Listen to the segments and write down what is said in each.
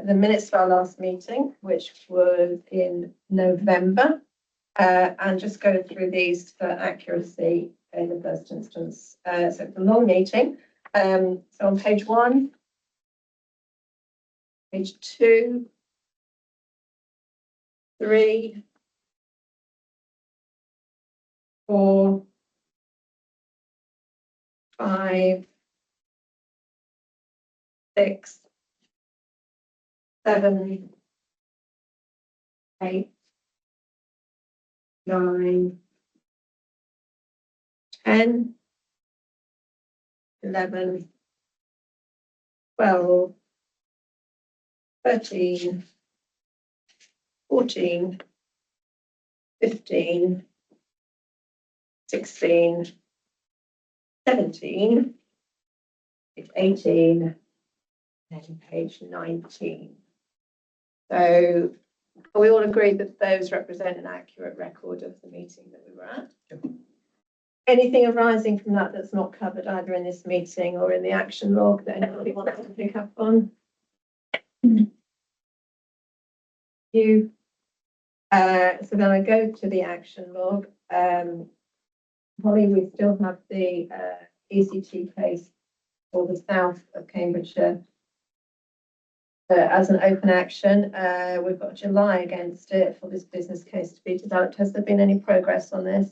the minutes of our last meeting, which was in November, and just go through these for accuracy in the first instance. So it's a long meeting. So on page 1, page 2, 3, 4, 5, 6, 7, 8, 9, 10, 11, 12, 13, 14, 15, 16, 17, page 18, and page 19. So we all agree that those represent an accurate record of the meeting that we were at. Yep. Anything arising from that that's not covered either in this meeting or in the action log that anybody wants to pick up on? You. So then I go to the action log. Holly, we still have the ECT case for the south of Cambridgeshire as an open action. We've got July against it for this business case to be developed. Has there been any progress on this?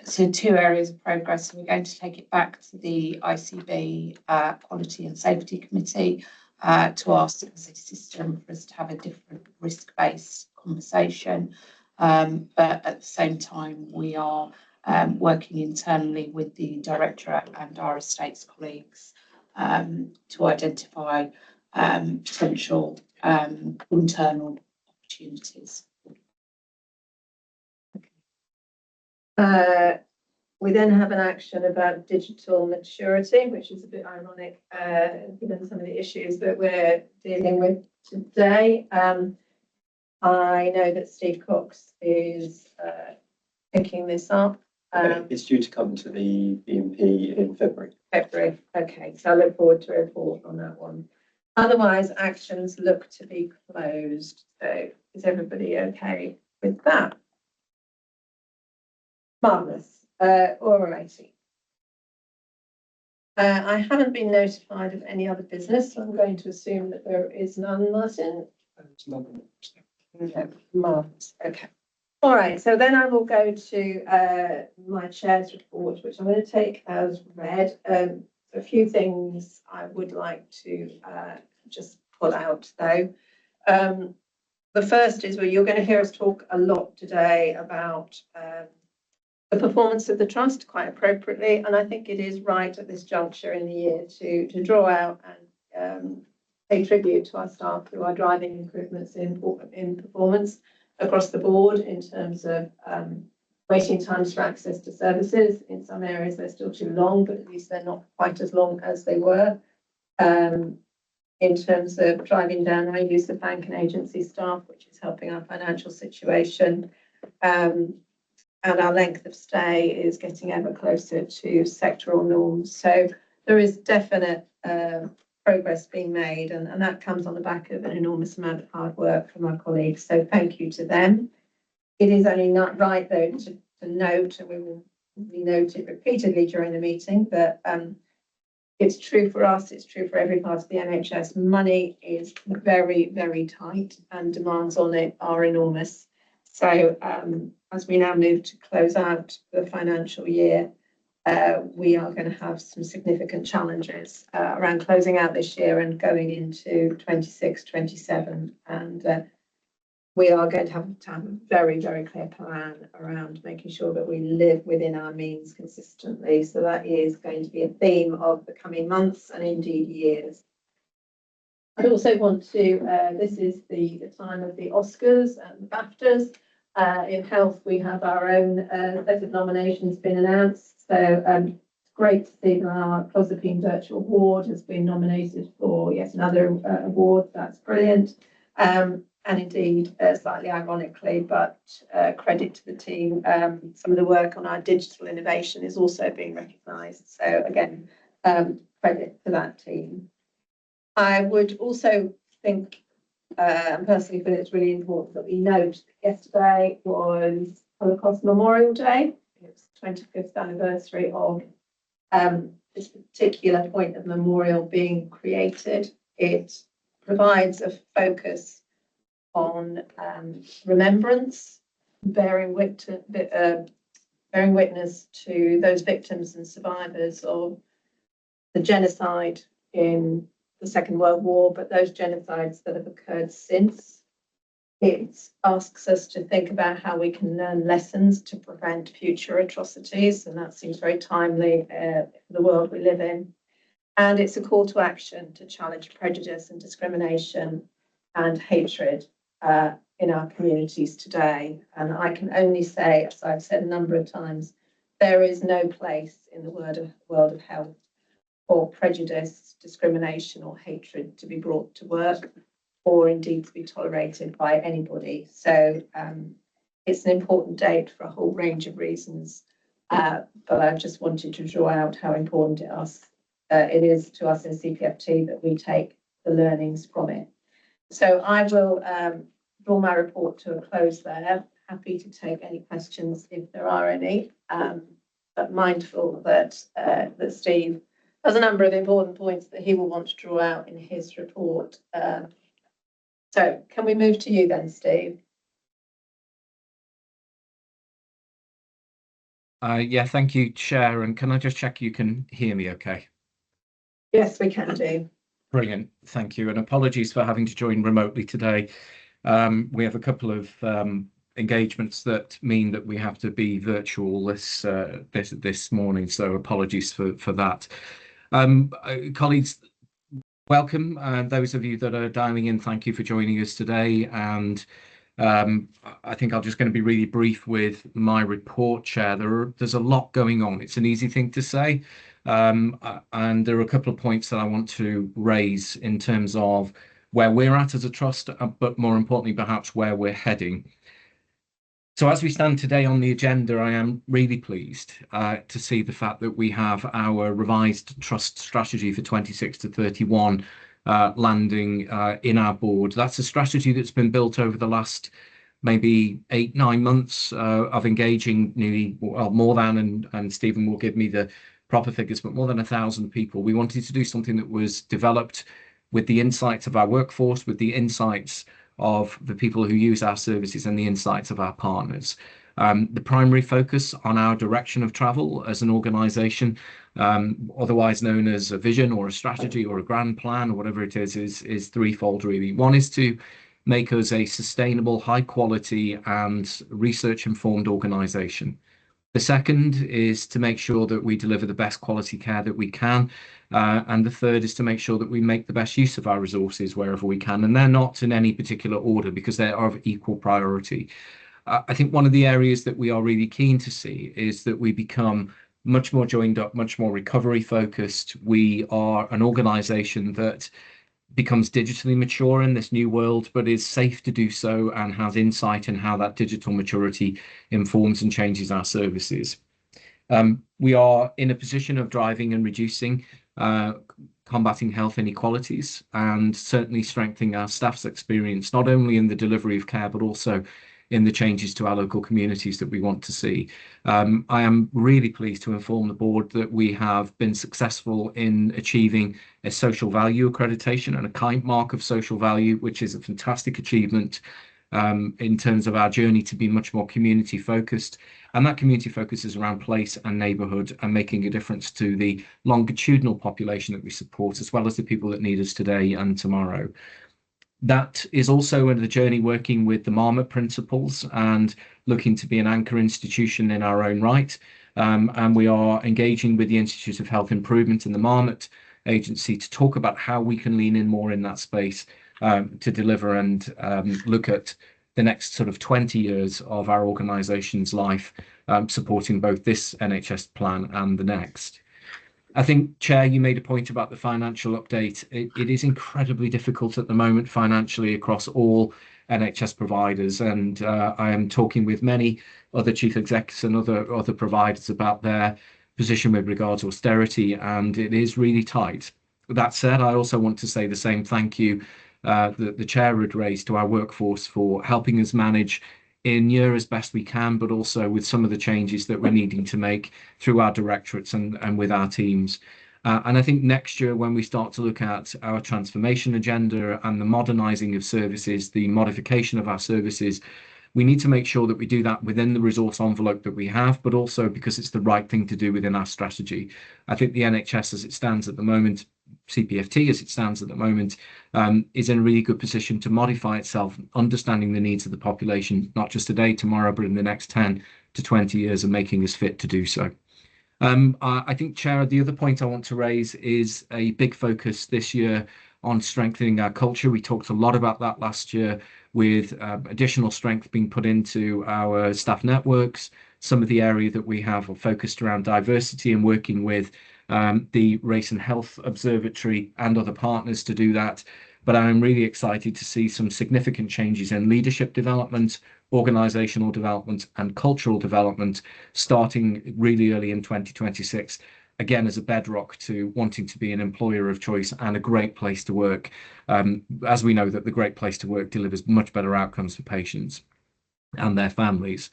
So 2 areas of progress. So we're going to take it back to the ICB Quality and Safety Committee to ask the system for us to have a different risk-based conversation. But at the same time, we are working internally with the Directorate and our estates colleagues to identify potential internal opportunities. We then have an action about digital maturity, which is a bit ironic given some of the issues that we're dealing with today. I know that Steve Cox is picking this up. It's due to come to the BNP in February. Okay, so I look forward to a report on that one. Otherwise, actions look to be closed. So is everybody okay with that? Marvellous. Oral 18. I haven't been notified of any other business, so I'm going to assume that there is none, Martin. No, marvellous. Okay. All right, so then I will go to my chair's report, which I'm going to take as read. A few things I would like to just pull out, though. The first is where you're going to hear us talk a lot today about the performance of the trust, quite appropriately, and I think it is right at this juncture in the year to draw out and pay tribute to our staff who are driving improvements in performance across the board in terms of waiting times for access to services. In some areas they're still too long, but at least they're not quite as long as they were. In terms of driving down our use of bank and agency staff, which is helping our financial situation. And our length of stay is getting ever closer to sectoral norms. So there is definite progress being made, and that comes on the back of an enormous amount of hard work from our colleagues. So thank you to them. It is only not right, though, to note, and we will note it repeatedly during the meeting, that it's true for us, it's true for every part of the NHS. Money is very, very tight and demands on it are enormous. So as we now move to close out the financial year, we are going to have some significant challenges around closing out this year and going into 26, 27. And we are going to have a very, very clear plan around making sure that we live within our means consistently. So that is going to be a theme of the coming months and indeed years. I also want to, this is the time of the Oscars and the BAFTAs. In health, we have our own set of nominations been announced. So it's great to see that our Clozapine Virtual Award has been nominated for yet another award. That's brilliant. And indeed, slightly ironically, but credit to the team, some of the work on our digital innovation is also being recognised. So again, credit to that team. I would also think, and personally feel it's really important that we note that yesterday was Holocaust Memorial Day. It was the 25th anniversary of this particular point of memorial being created. It provides a focus on remembrance, bearing witness to those victims and survivors of the genocide in the Second World War, but those genocides that have occurred since. It asks us to think about how we can learn lessons to prevent future atrocities, and that seems very timely for the world we live in. And it's a call to action to challenge prejudice and discrimination and hatred in our communities today. And I can only say, as I've said a number of times, there is no place in the world of health for prejudice, discrimination, or hatred to be brought to work, or indeed to be tolerated by anybody. So it's an important date for a whole range of reasons, but I just wanted to draw out how important it is to us in CPFT that we take the learnings from it. So I will draw my report to a close there. Happy to take any questions if there are any, but mindful that Steve has a number of important points that he will want to draw out in his report. So can we move to you then, Steve? Yeah, thank you, Chair. And can I just check you can hear me okay? Yes, we can do. Brilliant. Thank you. And apologies for having to join remotely today. We have a couple of engagements that mean that we have to be virtual this morning. So apologies for that. Colleagues, welcome. And those of you that are dialing in, thank you for joining us today. And I think I'm just going to be really brief with my report, Chair. There's a lot going on. It's an easy thing to say. And there are a couple of points that I want to raise in terms of where we're at as a trust, but more importantly, perhaps where we're heading. So as we stand today on the agenda, I am really pleased to see the fact that we have our revised trust strategy for 26 to 31 landing in our board. That's a strategy that's been built over the last maybe 8-9 months of engaging nearly, well, more than, and Stephen will give me the proper figures, but more than 1,000 people. We wanted to do something that was developed with the insights of our workforce, with the insights of the people who use our services and the insights of our partners. The primary focus on our direction of travel as an organisation, otherwise known as a vision or a strategy or a grand plan or whatever it is threefold really. One is to make us a sustainable, high quality and research informed organisation. The second is to make sure that we deliver the best quality care that we can. And the third is to make sure that we make the best use of our resources wherever we can. And they're not in any particular order because they are of equal priority. I think one of the areas that we are really keen to see is that we become much more joined up, much more recovery focused. We are an organisation that becomes digitally mature in this new world, but is safe to do so and has insight in how that digital maturity informs and changes our services. We are in a position of driving and reducing, combating health inequalities and certainly strengthening our staff's experience, not only in the delivery of care, but also in the changes to our local communities that we want to see. I am really pleased to inform the board that we have been successful in achieving a social value accreditation and a kind mark of social value, which is a fantastic achievement in terms of our journey to be much more community focused. And that community focus is around place and neighbourhood and making a difference to the longitudinal population that we support, as well as the people that need us today and tomorrow. That is also in the journey working with the Marmot principles and looking to be an anchor institution in our own right. And we are engaging with the Institute of Health Improvement and the Marmot Agency to talk about how we can lean in more in that space to deliver and look at the next sort of 20 years of our organisation's life, supporting both this NHS plan and the next. I think, Chair, you made a point about the financial update. It is incredibly difficult at the moment financially across all NHS providers, and I am talking with many other chief execs and other providers about their position with regards to austerity, and it is really tight. That said, I also want to say the same thank you the chair had raised to our workforce for helping us manage in year as best we can, but also with some of the changes that we're needing to make through our directorates and with our teams. And I think next year, when we start to look at our transformation agenda and the modernising of services, the modification of our services, we need to make sure that we do that within the resource envelope that we have, but also because it's the right thing to do within our strategy. I think the NHS as it stands at the moment, CPFT as it stands at the moment, is in a really good position to modify itself, understanding the needs of the population, not just today, tomorrow, but in the next 10 to 20 years, and making us fit to do so. I think, Chair, the other point I want to raise is a big focus this year on strengthening our culture. We talked a lot about that last year, with additional strength being put into our staff networks. Some of the area that we have are focused around diversity and working with the Race and Health Observatory and other partners to do that. But I'm really excited to see some significant changes in leadership development, organisational development and cultural development starting really early in 2026, again, as a bedrock to wanting to be an employer of choice and a great place to work. As we know that the great place to work delivers much better outcomes for patients and their families.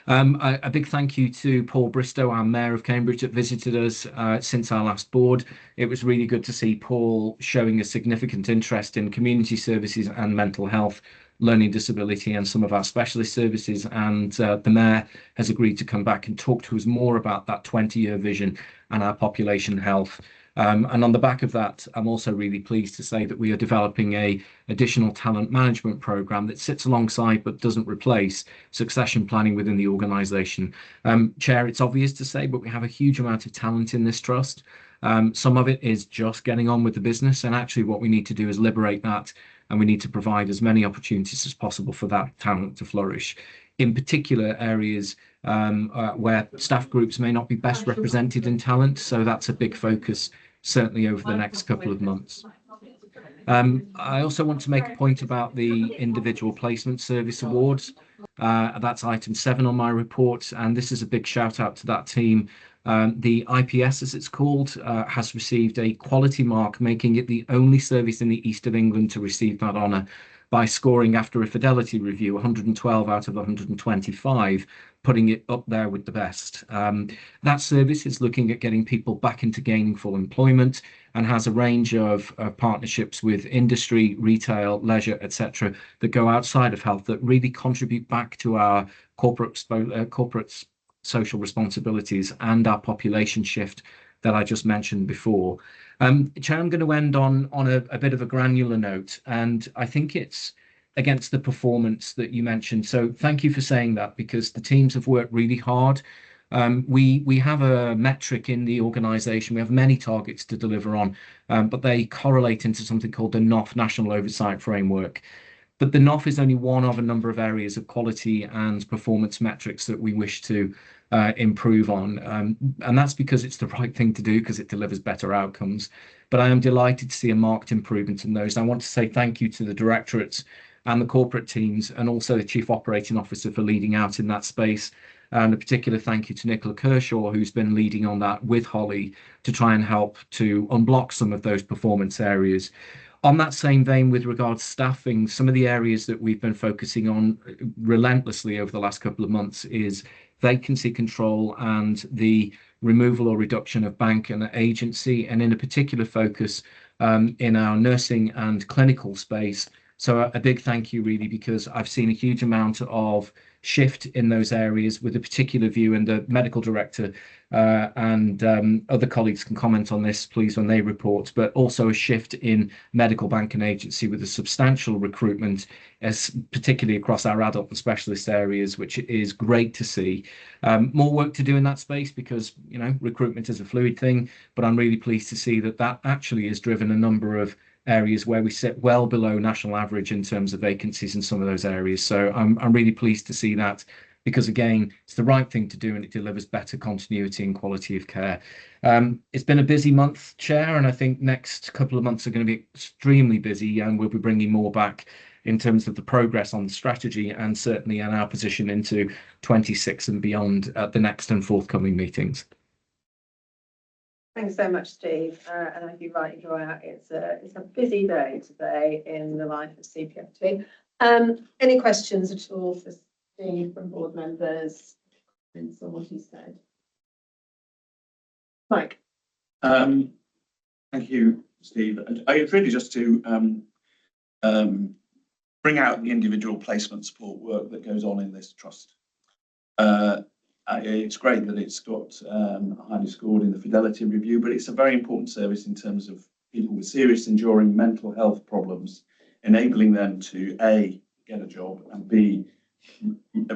A big thank you to Paul Bristow, our Mayor of Cambridge, that visited us since our last board. It was really good to see Paul showing a significant interest in community services and mental health, learning disability and some of our specialist services, and the Mayor has agreed to come back and talk to us more about that 20-year vision and our population health. And on the back of that, I'm also really pleased to say that we are developing an additional talent management programme that sits alongside but doesn't replace succession planning within the organisation. Chair, it's obvious to say, but we have a huge amount of talent in this trust. Some of it is just getting on with the business, and actually what we need to do is liberate that, and we need to provide as many opportunities as possible for that talent to flourish. In particular areas where staff groups may not be best represented in talent, so that's a big focus certainly over the next couple of months. I also want to make a point about the Individual Placement Service Awards. That's item 7 on my report, and this is a big shout out to that team. The IPS, as it's called, has received a quality mark, making it the only service in the East of England to receive that honour, by scoring, after a fidelity review, 112 out of 125, putting it up there with the best. That service is looking at getting people back into gaining full employment and has a range of partnerships with industry, retail, leisure, etc., that go outside of health, that really contribute back to our corporate social responsibilities and our population shift that I just mentioned before. Chair, I'm going to end on a bit of a granular note, and I think it's against the performance that you mentioned. So thank you for saying that, because the teams have worked really hard. We have a metric in the organisation. We have many targets to deliver on, but they correlate into something called the NOF, National Oversight Framework. But the NOF is only one of a number of areas of quality and performance metrics that we wish to improve on. And that's because it's the right thing to do, because it delivers better outcomes. But I am delighted to see a marked improvement in those. I want to say thank you to the directorates and the corporate teams, and also the Chief Operating Officer for leading out in that space. And a particular thank you to Nicola Kershaw, who's been leading on that with Holly to try and help to unblock some of those performance areas. On that same vein, with regards to staffing, some of the areas that we've been focusing on relentlessly over the last couple of months is vacancy control and the removal or reduction of bank and agency, and in a particular focus in our nursing and clinical space. So a big thank you, really, because I've seen a huge amount of shift in those areas with a particular view, and the medical director and other colleagues can comment on this, please, when they report, but also a shift in medical bank and agency with a substantial recruitment, particularly across our adult and specialist areas, which is great to see. More work to do in that space, because, you know, recruitment is a fluid thing, but I'm really pleased to see that that actually has driven a number of areas where we sit well below national average in terms of vacancies in some of those areas. So I'm really pleased to see that, because again, it's the right thing to do and it delivers better continuity and quality of care. It's been a busy month, Chair, and I think next couple of months are going to be extremely busy, and we'll be bringing more back in terms of the progress on the strategy, and certainly in our position into 26 and beyond at the next and forthcoming meetings. Thanks so much, Steve. And as you rightly draw out, it's a busy day today in the life of CPFT. Any questions at all for Steve from board members? On what he said. Mike. Thank you, Steve. It's really just to bring out the individual placement support work that goes on in this trust. It's great that it's got highly scored in the Fidelity Review, but it's a very important service in terms of people with serious enduring mental health problems, enabling them to A, get a job, and B,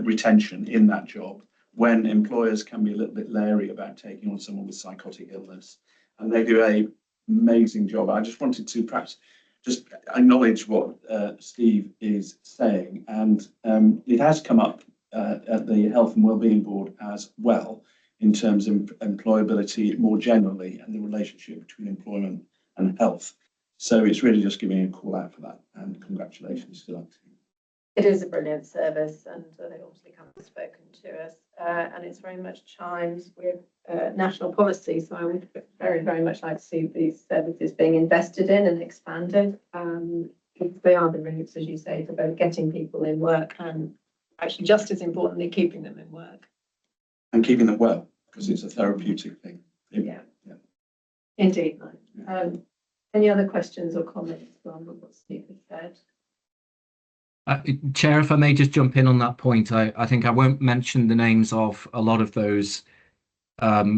retention in that job when employers can be a little bit leery about taking on someone with psychotic illness. And they do an amazing job. I just wanted to perhaps just acknowledge what Steve is saying, and it has come up at the Health and Wellbeing Board as well in terms of employability more generally and the relationship between employment and health. So it's really just giving a call out for that, and congratulations to that team. It is a brilliant service, and they obviously come and spoken to us, and it's very much chimes with national policy. So I would very, very much like to see these services being invested in and expanded. They are the routes, as you say, for both getting people in work and actually just as importantly, keeping them in work. And keeping them well, because it's a therapeutic thing. Yeah. Indeed. Any other questions or comments on what Steve has said? Chair, if I may just jump in on that point, I think I won't mention the names of a lot of those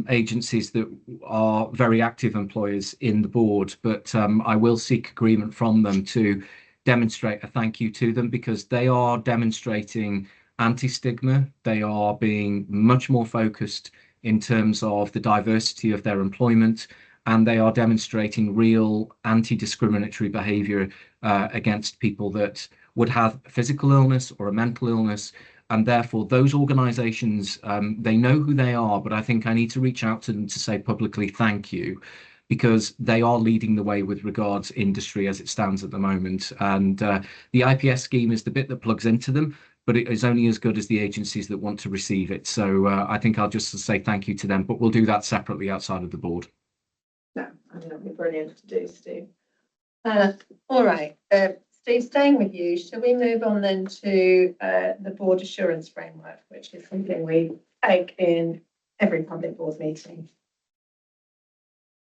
agencies that are very active employers in the board, but I will seek agreement from them to demonstrate a thank you to them, because they are demonstrating anti-stigma. They are being much more focused in terms of the diversity of their employment, and they are demonstrating real anti-discriminatory behaviour against people that would have physical illness or a mental illness. And therefore those organisations, they know who they are, but I think I need to reach out to them to say publicly thank you, because they are leading the way with regards industry as it stands at the moment. And the IPS scheme is the bit that plugs into them, but it is only as good as the agencies that want to receive it. So I think I'll just say thank you to them, but we'll do that separately outside of the board. No, I think that'd be brilliant to do, Steve. All right, Steve, staying with you, shall we move on then to the board assurance framework, which is something we take in every public board meeting?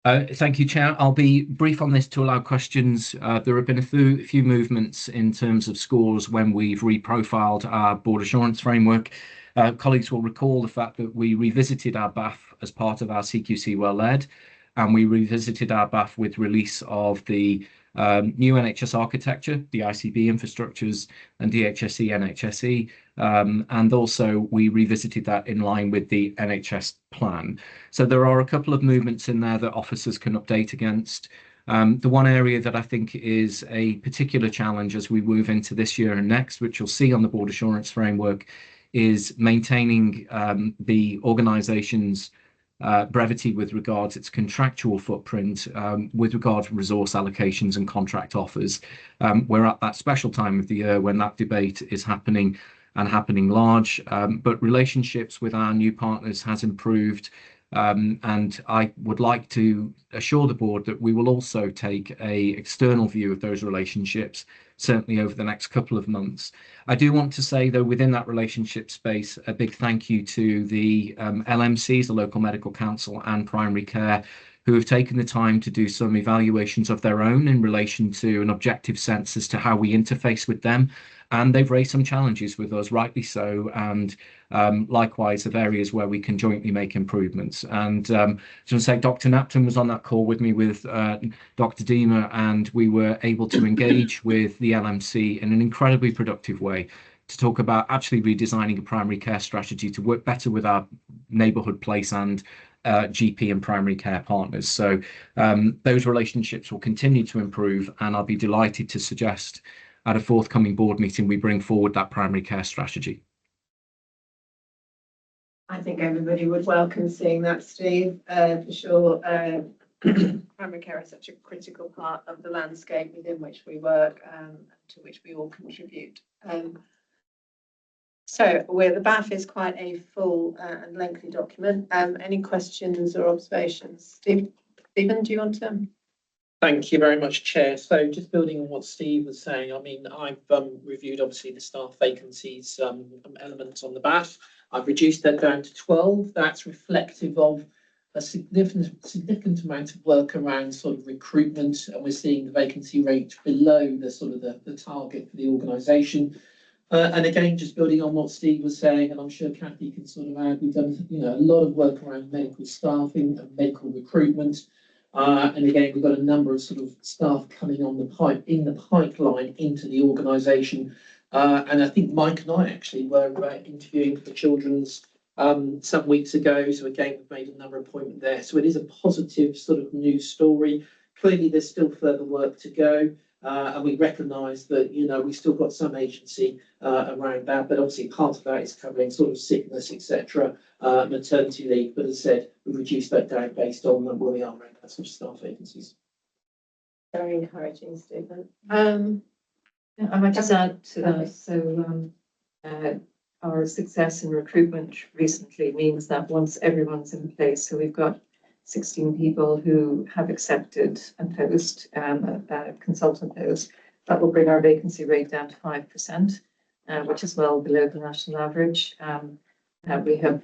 Thank you, Chair. I'll be brief on this to allow questions. There have been a few movements in terms of scores when we've reprofiled our board assurance framework. Colleagues will recall the fact that we revisited our BAF as part of our CQC Well Led, and we revisited our BAF with release of the new NHS architecture, the ICB infrastructures, and DHSE, NHSE, and also we revisited that in line with the NHS plan. So there are a couple of movements in there that officers can update against. The one area that I think is a particular challenge as we move into this year and next, which you'll see on the board assurance framework, is maintaining the organisation's brevity with regards to its contractual footprint, with regard to resource allocations and contract offers. We're at that special time of the year when that debate is happening and happening large, but relationships with our new partners has improved, and I would like to assure the board that we will also take an external view of those relationships, certainly over the next couple of months. I do want to say, though, within that relationship space, a big thank you to the LMCs, the Local Medical Council and Primary Care, who have taken the time to do some evaluations of their own in relation to an objective sense as to how we interface with them. And they've raised some challenges with us, rightly so, and likewise of areas where we can jointly make improvements. And to say, Dr. Napton was on that call with me with Dr. Deemer, and we were able to engage with the LMC in an incredibly productive way to talk about actually redesigning a primary care strategy to work better with our neighbourhood place and GP and primary care partners. So those relationships will continue to improve, and I'll be delighted to suggest at a forthcoming board meeting we bring forward that primary care strategy. I think everybody would welcome seeing that, Steve, for sure. Primary care is such a critical part of the landscape within which we work, to which we all contribute. So the BAF is quite a full and lengthy document. Any questions or observations, Steve? Stephen, do you want to? Thank you very much, Chair. So just building on what Steve was saying, I mean, I've reviewed obviously the staff vacancies elements on the BAF. I've reduced that down to 12. That's reflective of a significant amount of work around sort of recruitment, and we're seeing the vacancy rate below the sort of the target for the organisation. And again, just building on what Steve was saying, and I'm sure Kathy can sort of add, we've done a lot of work around medical staffing and medical recruitment. And again, we've got a number of sort of staff coming on the pipeline into the organisation. And I think Mike and I actually were interviewing for Children's some weeks ago. So again, we've made a number of appointments there. So it is a positive sort of news story. Clearly, there's still further work to go. And we recognise that, we've still got some agency around that, but obviously part of that is covering sort of sickness, etc., maternity leave. But as I said, we've reduced that down based on where we are around that sort of staff vacancies. Very encouraging, Stephen. I might just add to that. So our success in recruitment recently means that once everyone's in place, so we've got 16 people who have accepted a post, a consultant post, that will bring our vacancy rate down to 5%, which is well below the national average. We have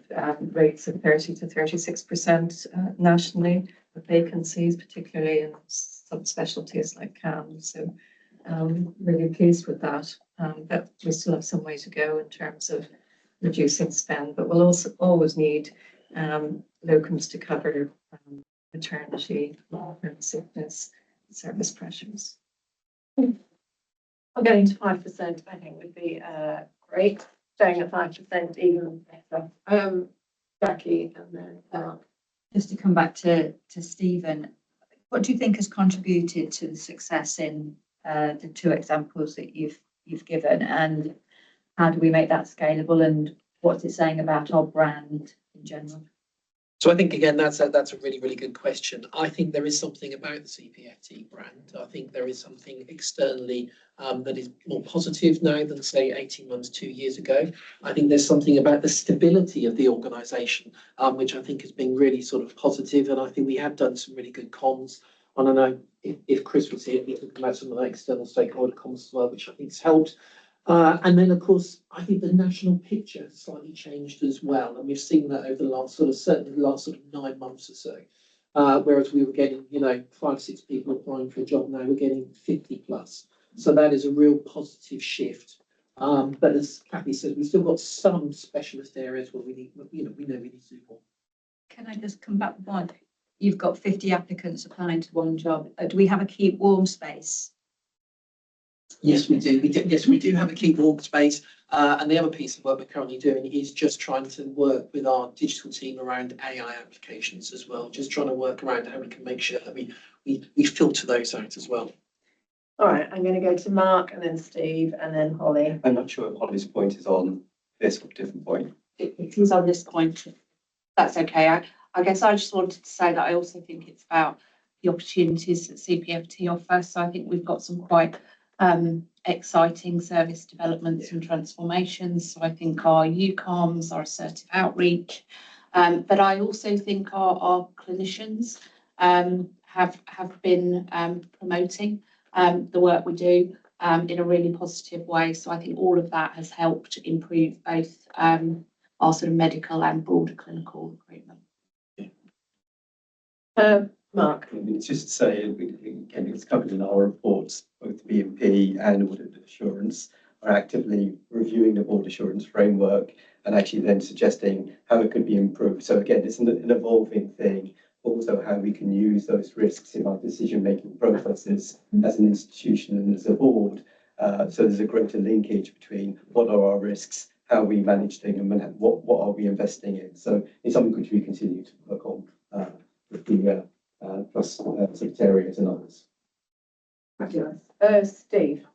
rates of 30 to 36% nationally of vacancies, particularly in subspecialties like CAM. So really pleased with that. But we still have some way to go in terms of reducing spend, but we'll also always need locums to cover maternity, long-term sickness, service pressures. Getting to 5%, I think, would be great. Staying at 5%, even better. Jackie, and then Mark. Just to come back to Stephen, what do you think has contributed to the success in the two examples that you've given, and how do we make that scalable, and what's it saying about our brand in general? So I think, again, that's a really, really good question. I think there is something about the CPFT brand. I think there is something externally that is more positive now than, say, 18 months, 2 years ago. I think there's something about the stability of the organisation, which I think has been really sort of positive. And I think we have done some really good comms. I don't know if Chris was here, he could come out some of the external stakeholder comms as well, which I think has helped. And then, of course, I think the national picture has slightly changed as well. And we've seen that over the last certainly the last 9 months or so. Whereas we were getting, 5, 6 people applying for a job, now we're getting 50 plus. So that is a real positive shift. But as Kathy said, we've still got some specialist areas where we need, we know we need to do more. Can I just come back with one? You've got 50 applicants applying to one job. Do we have a keep warm space? Yes, we do. Yes, we do have a keep warm space. And the other piece of work we're currently doing is just trying to work with our digital team around AI applications as well. Just trying to work around how we can make sure that we filter those out as well. All right, I'm going to go to Mark and then Steve and then Holly. I'm not sure if Holly's point is on this or a different point. It is on this point. That's okay. I guess I just wanted to say that I also think it's about the opportunities that CPFT offers. So I think we've got some quite exciting service developments and transformations. So I think our UCOMs, our assertive outreach, but I also think our clinicians have been promoting the work we do in a really positive way. So I think all of that has helped improve both our sort of medical and broader clinical recruitment. Mark. It's just to say, again, it's covered in our reports, both the BMP and Audit Assurance are actively reviewing the board assurance framework and actually then suggesting how it could be improved. So again, it's an evolving thing, also how we can use those risks in our decision-making processes as an institution and as a board. So there's a greater linkage between what are our risks, how we manage things, and what are we investing in. So it's something which we continue to work on with the plus secretariat and others. Steve.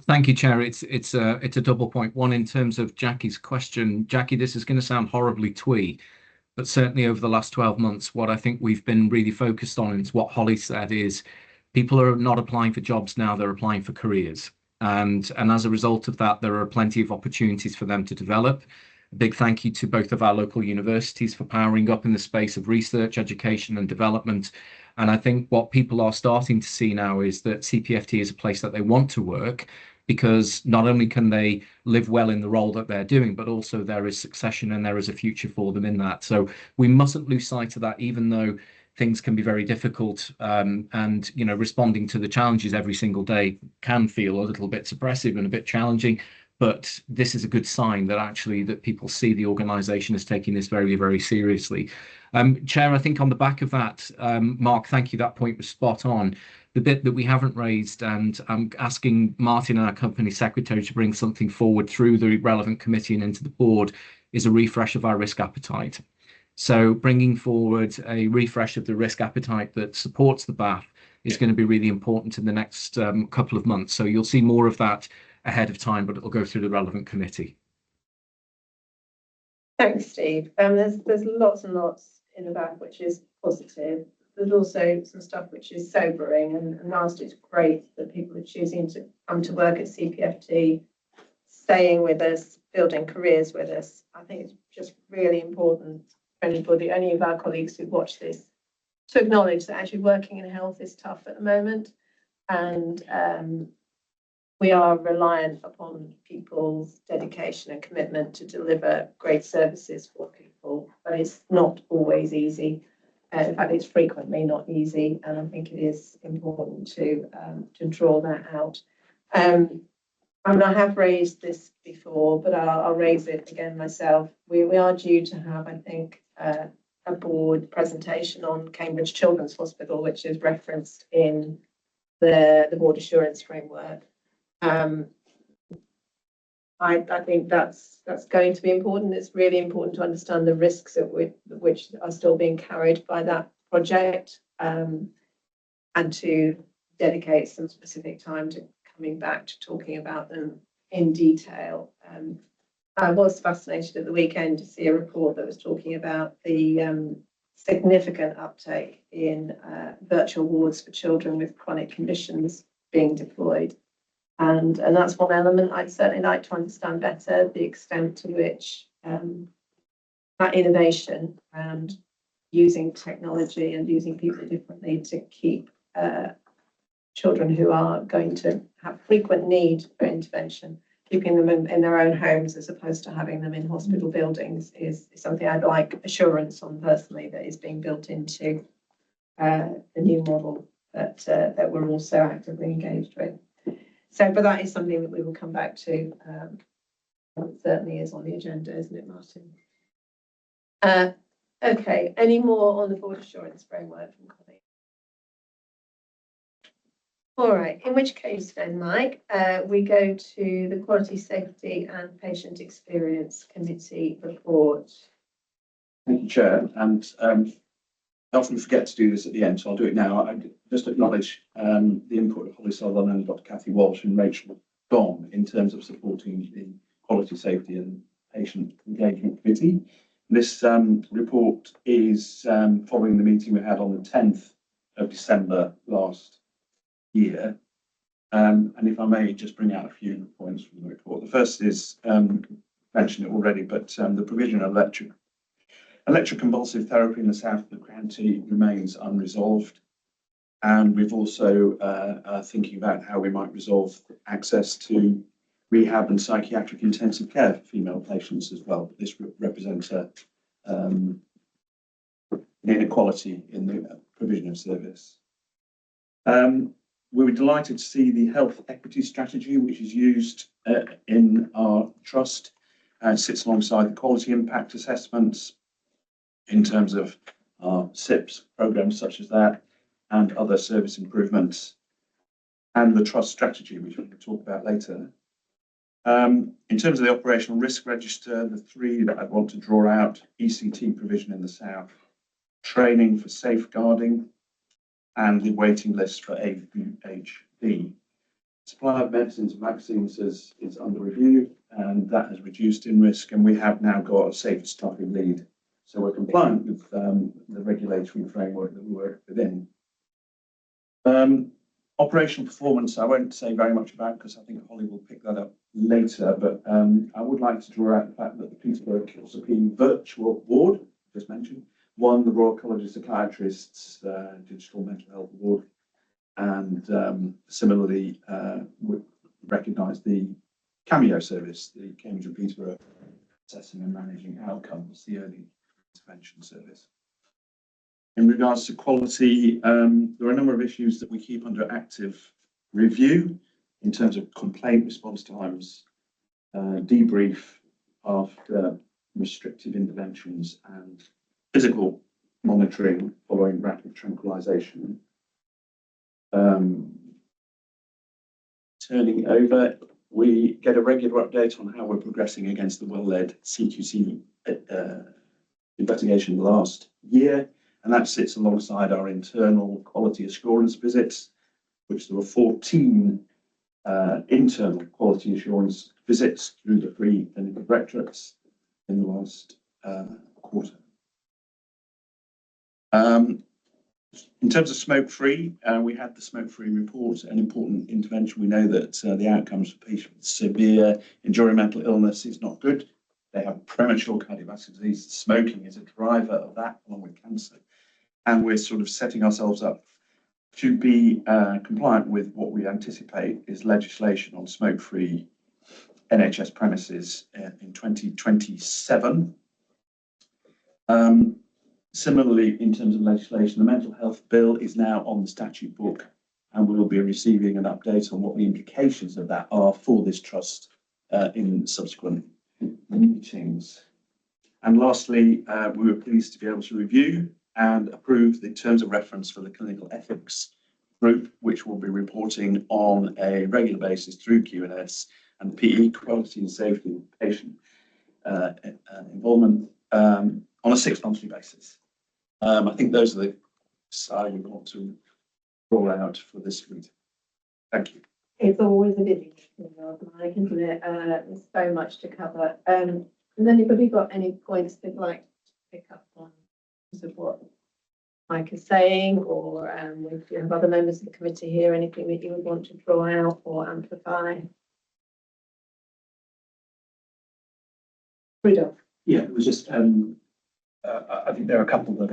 Thank you, Chair. It's a double point. One, in terms of Jackie's question. Jackie, this is going to sound horribly twee, but certainly over the last 12 months, what I think we've been really focused on is what Holly said is people are not applying for jobs now, they're applying for careers. And as a result of that, there are plenty of opportunities for them to develop. A big thank you to both of our local universities for powering up in the space of research, education and development. And I think what people are starting to see now is that CPFT is a place that they want to work, because not only can they live well in the role that they're doing, but also there is succession and there is a future for them in that. So we mustn't lose sight of that, even though things can be very difficult, and responding to the challenges every single day can feel a little bit suppressive and a bit challenging. But this is a good sign that actually that people see the organisation as taking this very, very seriously. Chair, I think on the back of that, Mark, thank you. That point was spot on. The bit that we haven't raised, and I'm asking Martin, our company secretary, to bring something forward through the relevant committee and into the board, is a refresh of our risk appetite. So bringing forward a refresh of the risk appetite that supports the BAF is going to be really important in the next couple of months. So you'll see more of that ahead of time, but it'll go through the relevant committee. Thanks, Steve. There's lots and lots in the back, which is positive. There's also some stuff which is sobering, and whilst it's great that people are choosing to come to work at CPFT, staying with us, building careers with us, I think it's just really important for any of our colleagues who watch this to acknowledge that actually working in health is tough at the moment, and we are reliant upon people's dedication and commitment to deliver great services for people, but it's not always easy. In fact, it's frequently not easy, and I think it is important to draw that out. I mean, I have raised this before, but I'll raise it again myself. We are due to have, I think, a board presentation on Cambridge Children's Hospital, which is referenced in the board assurance framework. I think that's going to be important. It's really important to understand the risks which are still being carried by that project, and to dedicate some specific time to coming back to talking about them in detail. I was fascinated at the weekend to see a report that was talking about the significant uptake in virtual wards for children with chronic conditions being deployed. And that's one element I'd certainly like to understand better, the extent to which that innovation and using technology and using people differently to keep children who are going to have frequent need for intervention, keeping them in their own homes as opposed to having them in hospital buildings is something I'd like assurance on personally, that is being built into the new model that we're also actively engaged with. So, but that is something that we will come back to. It certainly is on the agenda, isn't it, Martin? Okay, any more on the board assurance framework from colleagues? All right, in which case then, Mike, we go to the Quality, Safety and Patient Experience Committee report. Thank you, Chair. And I often forget to do this at the end, so I'll do it now. I just acknowledge the input of Holly Sutherland and Dr. Cathy Walsh and Rachel Gong in terms of supporting the Quality, Safety and Patient Engagement Committee. This report is following the meeting we had on the 10th of December last year. And if I may just bring out a few points from the report. The first is, mentioned it already, but the provision of electroconvulsive therapy in the south of the county remains unresolved. And we've also are thinking about how we might resolve access to rehab and psychiatric intensive care for female patients as well. This represents an inequality in the provision of service. We were delighted to see the health equity strategy, which is used in our trust and sits alongside the quality impact assessments in terms of our SIPs programs such as that and other service improvements, and the trust strategy, which we can talk about later. In terms of the operational risk register, the three that I'd want to draw out: ECT provision in the south, training for safeguarding, and the waiting list for AHB. Supply of medicines and vaccines is under review, and that has reduced in risk, and we have now got a safe staffing lead. So we're compliant with the regulatory framework that we work within. Operational performance, I won't say very much about because I think Holly will pick that up later, but I would like to draw out the fact that the Peterborough Kilsopine Virtual Award, just mentioned, won the Royal College of Psychiatrists Digital Mental Health Award, and similarly we recognised the Cameo service, the Cambridge and Peterborough Assessing and Managing Outcomes, the early intervention service. In regards to quality, there are a number of issues that we keep under active review in terms of complaint response times, debrief after restrictive interventions, and physical monitoring following rapid tranquilization. Turning over, we get a regular update on how we're progressing against the well-led CQC investigation last year, and that sits alongside our internal quality assurance visits, which there were 14 internal quality assurance visits through the 3 clinical directorates in the last quarter. In terms of smoke-free, we had the smoke-free report, an important intervention. We know that the outcomes for patients with severe enduring mental illness is not good. They have premature cardiovascular disease. Smoking is a driver of that, along with cancer. And we're sort of setting ourselves up to be compliant with what we anticipate is legislation on smoke-free NHS premises in 2027. Similarly, in terms of legislation, the mental health bill is now on the statute book, and we will be receiving an update on what the implications of that are for this trust in subsequent meetings. And lastly, we were pleased to be able to review and approve the terms of reference for the clinical ethics group, which will be reporting on a regular basis through QNS and PE, quality and safety patient involvement, on a 6-monthly basis. I think those are the slides we want to roll out for this meeting. Thank you. It's always a busy meeting, Mike, isn't it? There's so much to cover. Has anybody got any points they'd like to pick up on terms of what Mike is saying, or if you have other members of the committee here, anything that you would want to draw out or amplify? Rudolph. Yeah, it was just, I think there are a couple that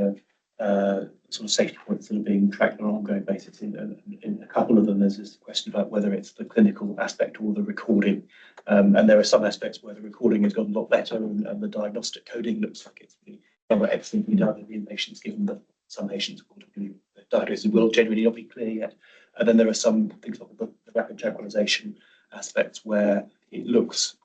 are sort of safety points that are being tracked on an ongoing basis. In a couple of them, there's this question about whether it's the clinical aspect or the recording. And there are some aspects where the recording has gotten a lot better, and the diagnostic coding looks like it's been excellently done in the inpatients, given that some patients the diagnosis will genuinely not be clear yet. And then there are some things like the rapid tranquilization aspects where it looks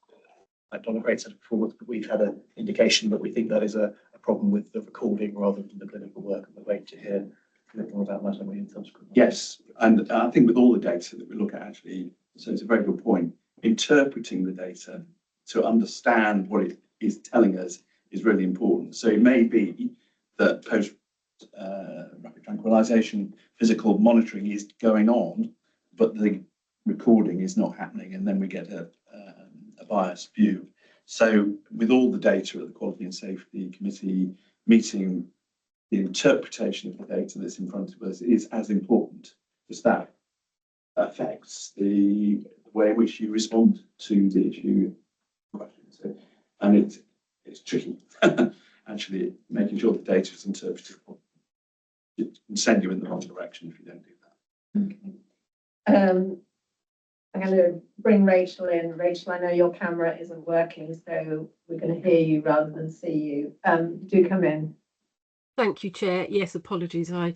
like Donna Great said before, we've had an indication, but we think that is a problem with the recording rather than the clinical work, and we're waiting to hear a bit more about that when we in subsequent. Yes, and I think with all the data that we look at, actually, so it's a very good point. Interpreting the data to understand what it is telling us is really important. So it may be that post rapid tranquilization physical monitoring is going on, but the recording is not happening, and then we get a biased view. So with all the data at the Quality and Safety Committee meeting, the interpretation of the data that's in front of us is as important, because that affects the way in which you respond to the issue question. So, and it's tricky, actually, making sure the data is interpreted. It can send you in the wrong direction if you don't do that. Okay. I'm going to bring Rachel in. Rachel, I know your camera isn't working, so we're going to hear you rather than see you. Do come in. Thank you, Chair. Yes, apologies. I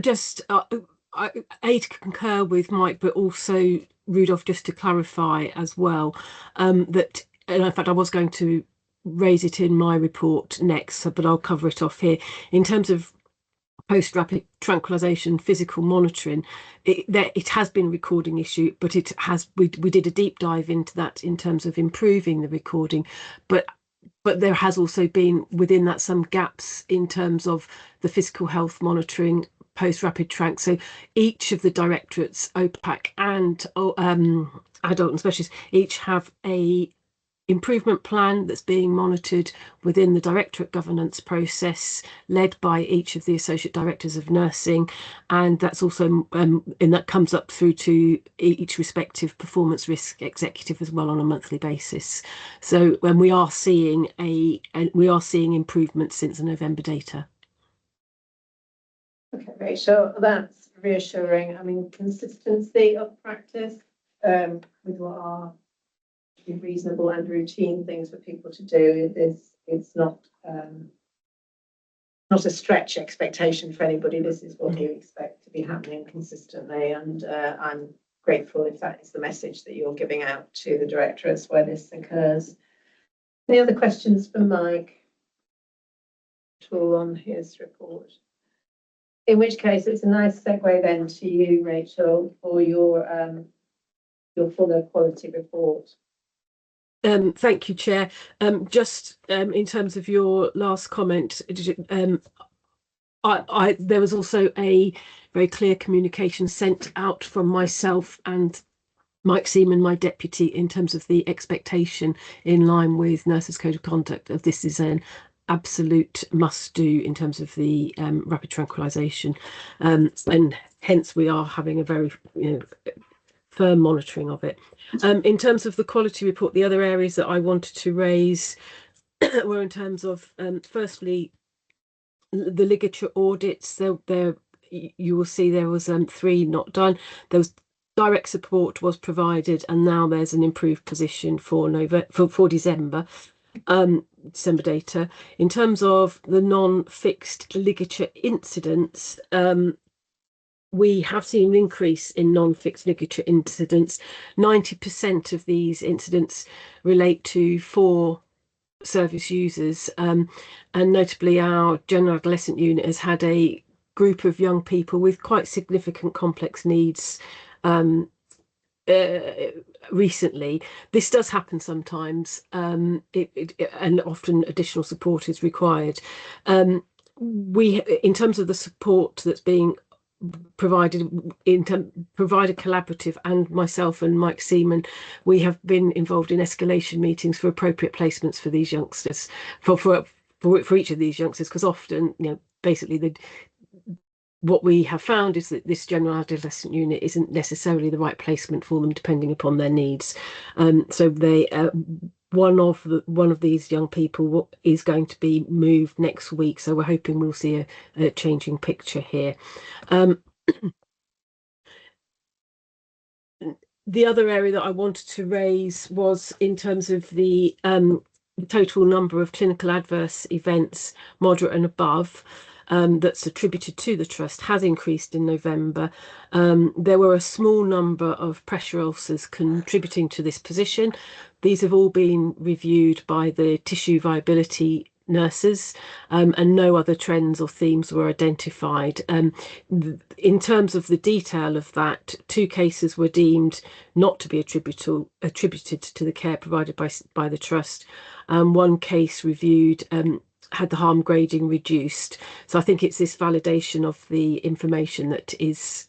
just I concur with Mike, but also Rudolph, just to clarify as well, that, and in fact, I was going to raise it in my report next, but I'll cover it off here. In terms of post-rapid tranquilization physical monitoring, it has been a recording issue, but it has we did a deep dive into that in terms of improving the recording, but there has also been within that some gaps in terms of the physical health monitoring post-rapid tranq. So each of the directorates, OPAC and adult and specialists, each have a improvement plan that's being monitored within the directorate governance process led by each of the associate directors of nursing, and that's also and that comes up through to each respective performance risk executive as well on a monthly basis. So when we are seeing improvements since the November data. Okay, Rachel, that's reassuring. I mean, consistency of practice with what are reasonable and routine things for people to do is not a stretch expectation for anybody. This is what you expect to be happening consistently, and I'm grateful if that is the message that you're giving out to the directorates where this occurs. Any other questions for Mike at all on his report? In which case, it's a nice segue then to you, Rachel, for your fuller quality report. Thank you, Chair. Just in terms of your last comment, there was also a very clear communication sent out from myself and Mike Seaman, my deputy, in terms of the expectation in line with Nurses Code of Conduct of this is an absolute must do in terms of the rapid tranquilisation, and hence we are having a very firm monitoring of it. In terms of the quality report, the other areas that I wanted to raise were in terms of firstly the ligature audits. There you will see there was 3 not done. There was direct support was provided, and now there's an improved position for December. December data. In terms of the non-fixed ligature incidents, we have seen an increase in non-fixed ligature incidents. 90% of these incidents relate to 4 service users, and notably our general adolescent unit has had a group of young people with quite significant complex needs recently. This does happen sometimes, and often additional support is required. In terms of the support that's being provided Provider Collaborative and myself and Mike Seaman, we have been involved in escalation meetings for appropriate placements for these youngsters, for each of these youngsters, because often, basically what we have found is that this general adolescent unit isn't necessarily the right placement for them, depending upon their needs. So they one of these young people is going to be moved next week, so we're hoping we'll see a changing picture here. The other area that I wanted to raise was in terms of the total number of clinical adverse events, moderate and above, that's attributed to the trust has increased in November. There were a small number of pressure ulcers contributing to this position. These have all been reviewed by the tissue viability nurses, and no other trends or themes were identified. In terms of the detail of that, 2 cases were deemed not to be attributed to the care provided by the trust. 1 case reviewed had the harm grading reduced. So I think it's this validation of the information that is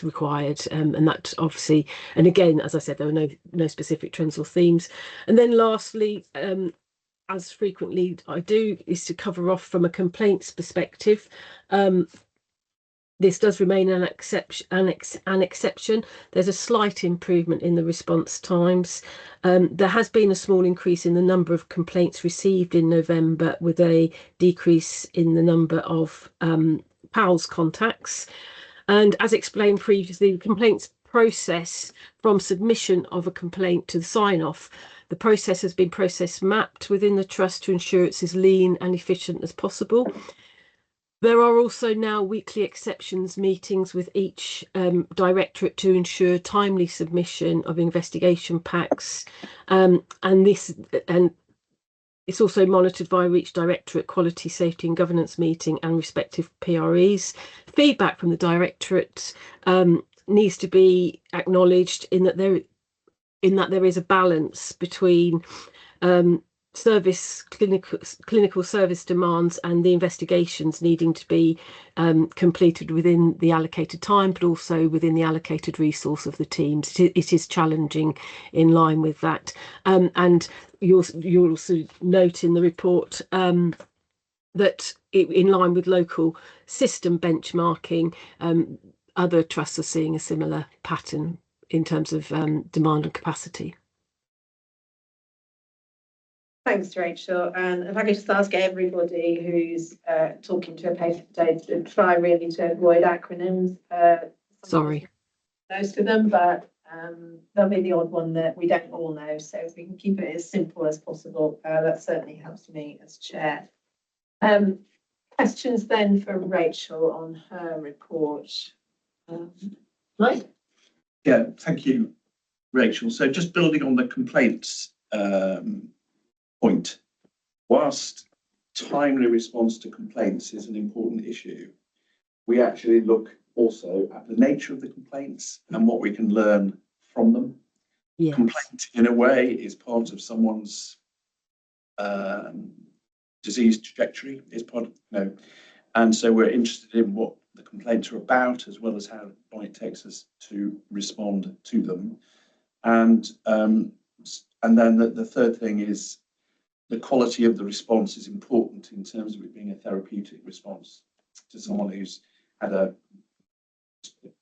required, and that obviously, and again, as I said, there were no specific trends or themes. And then lastly, as frequently I do, is to cover off from a complaints perspective. This does remain an exception. There's a slight improvement in the response times. There has been a small increase in the number of complaints received in November, with a decrease in the number of PALS contacts. And as explained previously, the complaints process from submission of a complaint to the sign-off. The process has been process mapped within the trust to ensure it's as lean and efficient as possible. There are also now weekly exceptions meetings with each directorate to ensure timely submission of investigation packs, and it's also monitored via each directorate quality, safety and governance meeting and respective PREs. Feedback from the directorate needs to be acknowledged in that there is a balance between clinical service demands and the investigations needing to be completed within the allocated time, but also within the allocated resource of the teams. It is challenging in line with that. And you'll also note in the report that in line with local system benchmarking, other trusts are seeing a similar pattern in terms of demand and capacity. Thanks, Rachel. And if I could just ask everybody who's talking to a patient today to try really to avoid acronyms. Sorry. Most of them, but there'll be the odd one that we don't all know. So if we can keep it as simple as possible, that certainly helps me as chair. Questions then for Rachel on her report. Mike? Yeah, thank you, Rachel. So just building on the complaints point, whilst timely response to complaints is an important issue, we actually look also at the nature of the complaints and what we can learn from them. Yes. Complaint, in a way, is part of someone's disease trajectory, is part of, and so we're interested in what the complaints are about, as well as how long it takes us to respond to them. And then the third thing is the quality of the response is important in terms of it being a therapeutic response to someone who's had a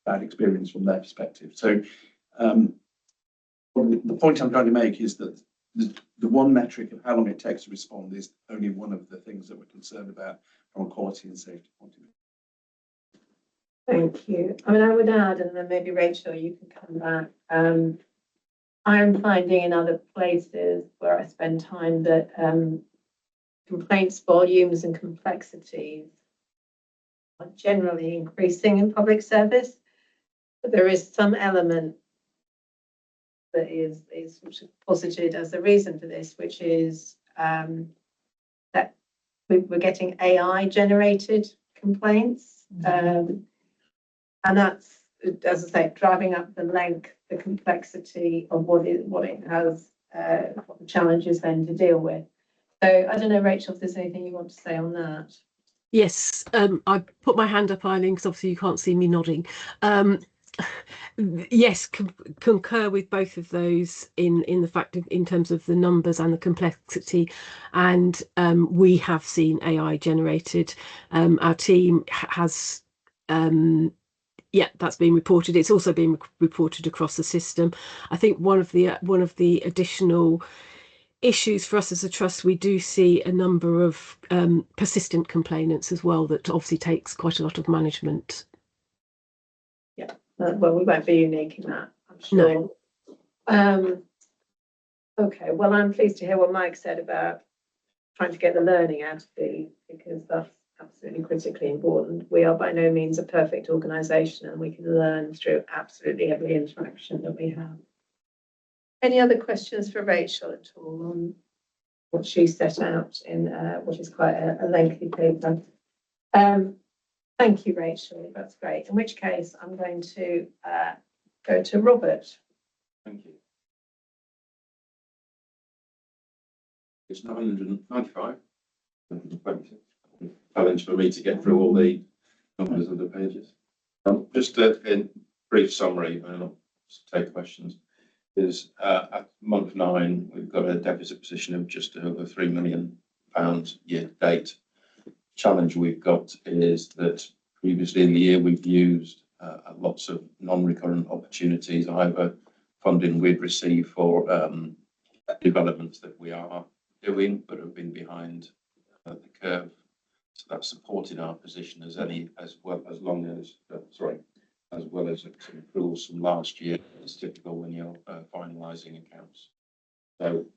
bad experience from their perspective. So the point I'm trying to make is that the one metric of how long it takes to respond is only one of the things that we're concerned about from a quality and safety point of view. Thank you. I mean, I would add, and then maybe Rachel, you can come back. I'm finding in other places where I spend time that complaints volumes and complexities are generally increasing in public service. But there is some element that is sort of posited as the reason for this, which is that we're getting AI generated complaints. And that's, as I say, driving up the length, the complexity of what it has, what the challenges then to deal with. So I don't know, Rachel, if there's anything you want to say on that. Yes, I put my hand up, Eileen, because obviously you can't see me nodding. Yes, concur with both of those in the fact of in terms of the numbers and the complexity, and we have seen AI generated. Our team has that's been reported. It's also been reported across the system. I think one of the additional issues for us as a trust, we do see a number of persistent complainants as well, that obviously takes quite a lot of management. Yeah, well, we won't be unique in that, I'm sure. No. Okay, well, I'm pleased to hear what Mike said about trying to get the learning out of these, because that's absolutely critically important. We are by no means a perfect organisation, and we can learn through absolutely every interaction that we have. Any other questions for Rachel at all on what she set out in what is quite a lengthy paper? Thank you, Rachel. That's great. In which case, I'm going to go to Robert. Thank you. It's 995. Challenge for me to get through all the numbers of the pages. Just in brief summary, and I'll take questions. Is at month 9, we've got a deficit position of just over £3 million year to date. Challenge we've got is that previously in the year we've used lots of non-recurrent opportunities, either funding we'd received for developments that we are doing but have been behind the curve. So that's supported our position as well as some accruals from last year. It's typical when you're finalising accounts. So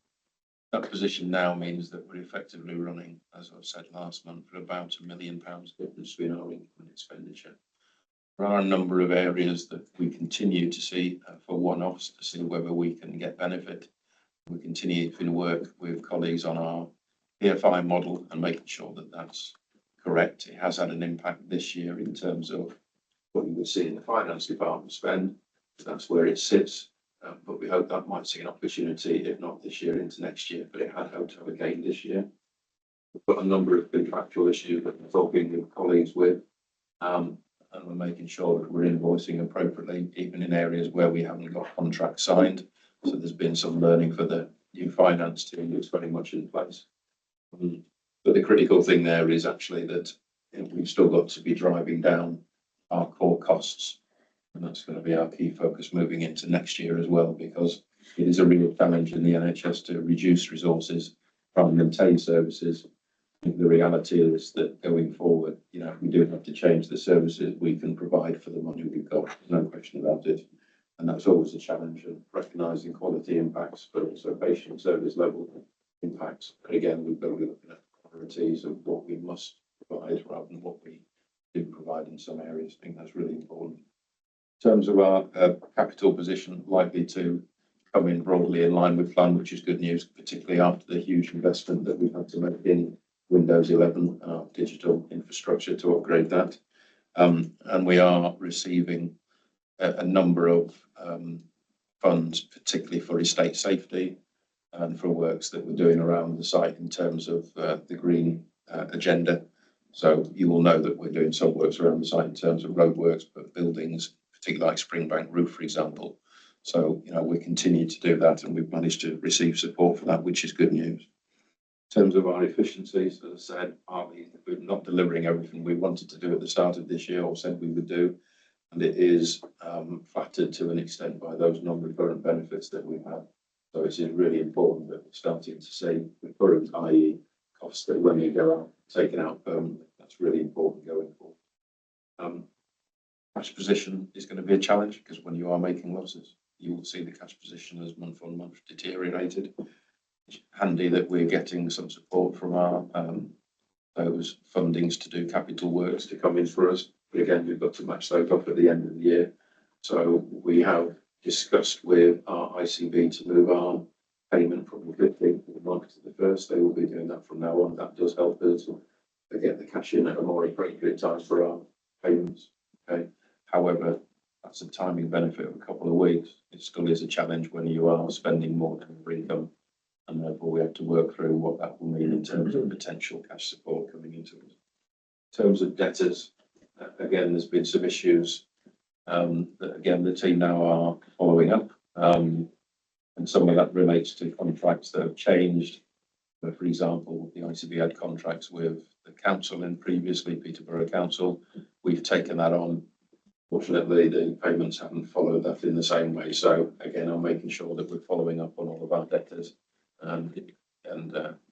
that position now means that we're effectively running, as I've said last month, for about £1 million difference between our income and expenditure. There are a number of areas that we continue to see for one-offs to see whether we can get benefit. We continue to work with colleagues on our PFI model and making sure that that's correct. It has had an impact this year in terms of what you would see in the finance department spend. That's where it sits but we hope that might see an opportunity, if not this year, into next year, but it had hoped to have a gain this year. We've got a number of contractual issues that we're talking with colleagues with, and we're making sure that we're invoicing appropriately, even in areas where we haven't got contracts signed. So there's been some learning for the new finance team that's very much in place. But the critical thing there is actually that we've still got to be driving down our core costs. And that's going to be our key focus moving into next year as well, because it is a real challenge in the NHS to reduce resources rather than maintain services. The reality is that going forward, we do have to change the services we can provide for the money we've got. There's no question about it. And that's always a challenge of recognising quality impacts, but also patient service level impacts. But again, we've got to be looking at priorities of what we must provide rather than what we do provide in some areas. I think that's really important. In terms of our capital position, likely to come in broadly in line with plan, which is good news, particularly after the huge investment that we've had to make in Windows 11 and our digital infrastructure to upgrade that. And we are receiving a number of funds, particularly for estate safety and for works that we're doing around the site in terms of the green agenda. So you will know that we're doing some works around the site in terms of roadworks, but buildings, particularly like Springbank Roof, for example. So, we continue to do that, and we've managed to receive support for that, which is good news. In terms of our efficiencies, as I said, partly we're not delivering everything we wanted to do at the start of this year or said we would do. And it is flattered to an extent by those non-recurrent benefits that we've had. So it is really important that we're starting to see recurrent, i.e. costs that when you go out, taken out permanently. That's really important going forward. Cash position is going to be a challenge because when you are making losses, you will see the cash position as month on month deteriorated. It's handy that we're getting some support from our those fundings to do capital works to come in for us. But again, we've got to match those up at the end of the year. So we have discussed with our ICB to move our payment from the 15th of the month to the 1st. They will be doing that from now on. That does help us to get the cash in at a more appropriate time for our payments. Okay. However, that's a timing benefit of a couple of weeks. It still is a challenge when you are spending more than your income, and therefore we have to work through what that will mean in terms of potential cash support coming into it. In terms of debtors, again, there's been some issues that again the team now are following up, and some of that relates to contracts that have changed. For example, the ICB had contracts with the council and previously Peterborough Council. We've taken that on. Fortunately, the payments haven't followed that in the same way. So again, I'm making sure that we're following up on all of our debtors, and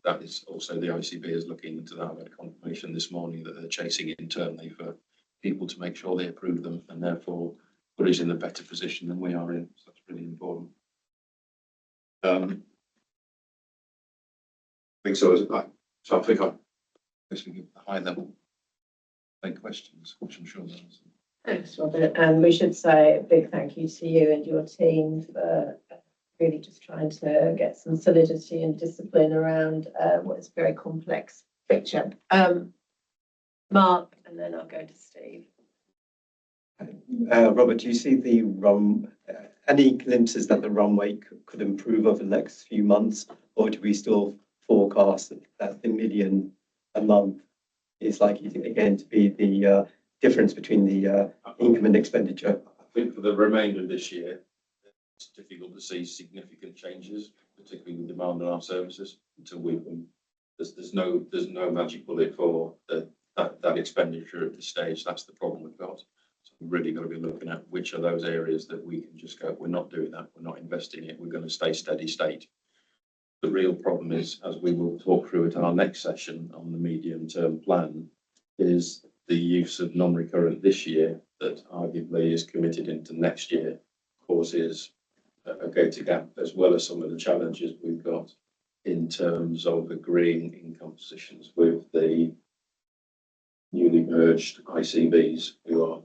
that is also the ICB is looking into that. I had confirmation this morning that they're chasing it internally for people to make sure they approve them, and therefore put us in a better position than we are in. So that's really important. I think so. So I think I guess we give the high level take questions, which I'm sure there's. Thanks, Robert. And we should say a big thank you to you and your team for really just trying to get some solidity and discipline around what is a very complex picture. Mark, and then I'll go to Steve. Robert, do you see the any glimpses that the runway could improve over the next few months, or do we still forecast that the £1 million a month is likely to, again, to be the difference between the income and expenditure? I think for the remainder of this year, it's difficult to see significant changes, particularly with demand on our services, until we can. There's no magic bullet for that expenditure at this stage. That's the problem we've got. So we've really got to be looking at which are those areas that we can just go, we're not doing that, we're not investing it, we're going to stay steady state. The real problem is, as we will talk through at our next session on the medium-term plan, is the use of non-recurrent this year that arguably is committed into next year causes a data gap, as well as some of the challenges we've got in terms of agreeing income positions with the newly merged ICBs, who are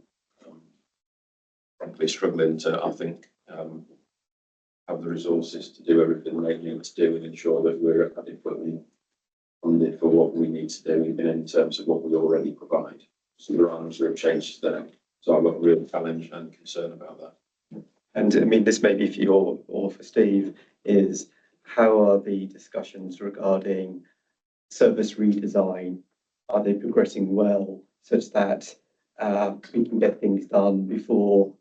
frankly struggling to, I think, have the resources to do everything they need to do and ensure that we're adequately funded for what we need to do, even in terms of what we already provide. So there are a number of changes there. So I've got a real challenge and concern about that. And I mean, this may be for you or for Steve, is how are the discussions regarding service redesign? Are they progressing well such that we can get things done before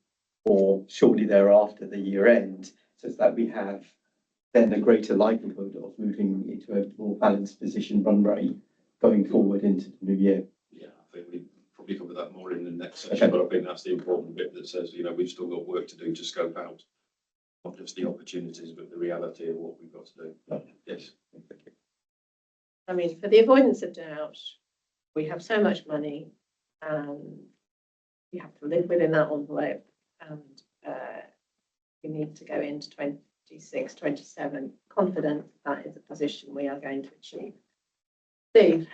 or shortly thereafter the year end, such that we have then a greater likelihood of moving into a more balanced position run rate going forward into the new year? Yeah, I think we probably cover that more in the next session, but I think that's the important bit that says, you know, we've still got work to do to scope out not just the opportunities, but the reality of what we've got to do. Yes. I mean, for the avoidance of doubt, we have so much money, we have to live within that envelope, and we need to go into 26, 27 confident that is a position we are going to achieve. Steve.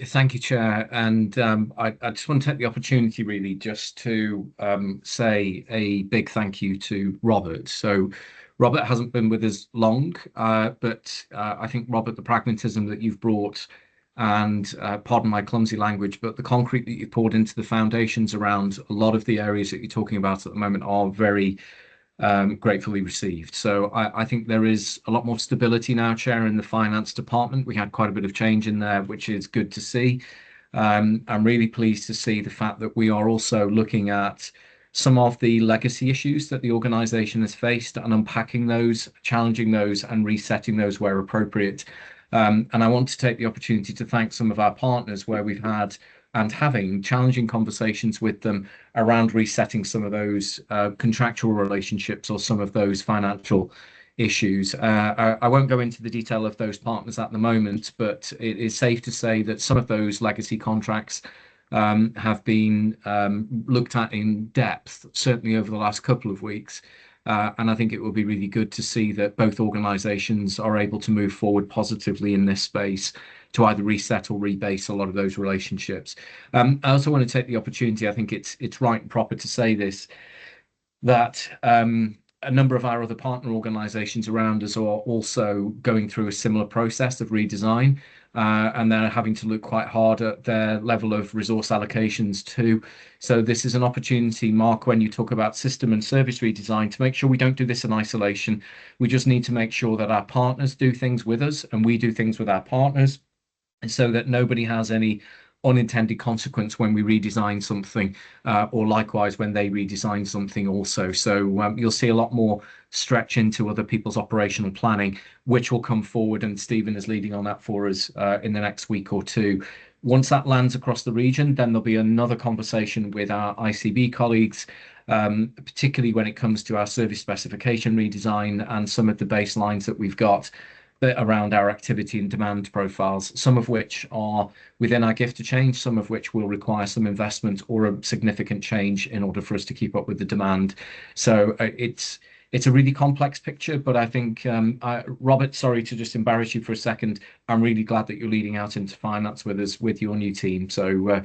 Thank you, Chair, and I just want to take the opportunity really just to say a big thank you to Robert. So Robert hasn't been with us long, but I think, Robert, the pragmatism that you've brought, and pardon my clumsy language, but the concrete that you've poured into the foundations around a lot of the areas that you're talking about at the moment are very gratefully received. So I think there is a lot more stability now, Chair, in the finance department. We had quite a bit of change in there, which is good to see. I'm really pleased to see the fact that we are also looking at some of the legacy issues that the organisation has faced and unpacking those, challenging those and resetting those where appropriate. And I want to take the opportunity to thank some of our partners where we've had and having challenging conversations with them around resetting some of those contractual relationships or some of those financial issues. I won't go into the detail of those partners at the moment, but it is safe to say that some of those legacy contracts have been looked at in depth, certainly over the last couple of weeks. And I think it will be really good to see that both organisations are able to move forward positively in this space to either reset or rebase a lot of those relationships. I also want to take the opportunity, I think it's right and proper to say this, that a number of our other partner organisations around us are also going through a similar process of redesign, and they're having to look quite hard at their level of resource allocations too. So this is an opportunity, Mark, when you talk about system and service redesign, to make sure we don't do this in isolation. We just need to make sure that our partners do things with us and we do things with our partners, so that nobody has any unintended consequence when we redesign something, or likewise when they redesign something also. So you'll see a lot more stretch into other people's operational planning, which will come forward, and Stephen is leading on that for us in the next week or two. Once that lands across the region, then there'll be another conversation with our ICB colleagues, particularly when it comes to our service specification redesign and some of the baselines that we've got around our activity and demand profiles, some of which are within our gift to change, some of which will require some investment or a significant change in order for us to keep up with the demand. So it's a really complex picture, but I think, Robert, sorry to just embarrass you for a second, I'm really glad that you're leading out into finance with us, with your new team. So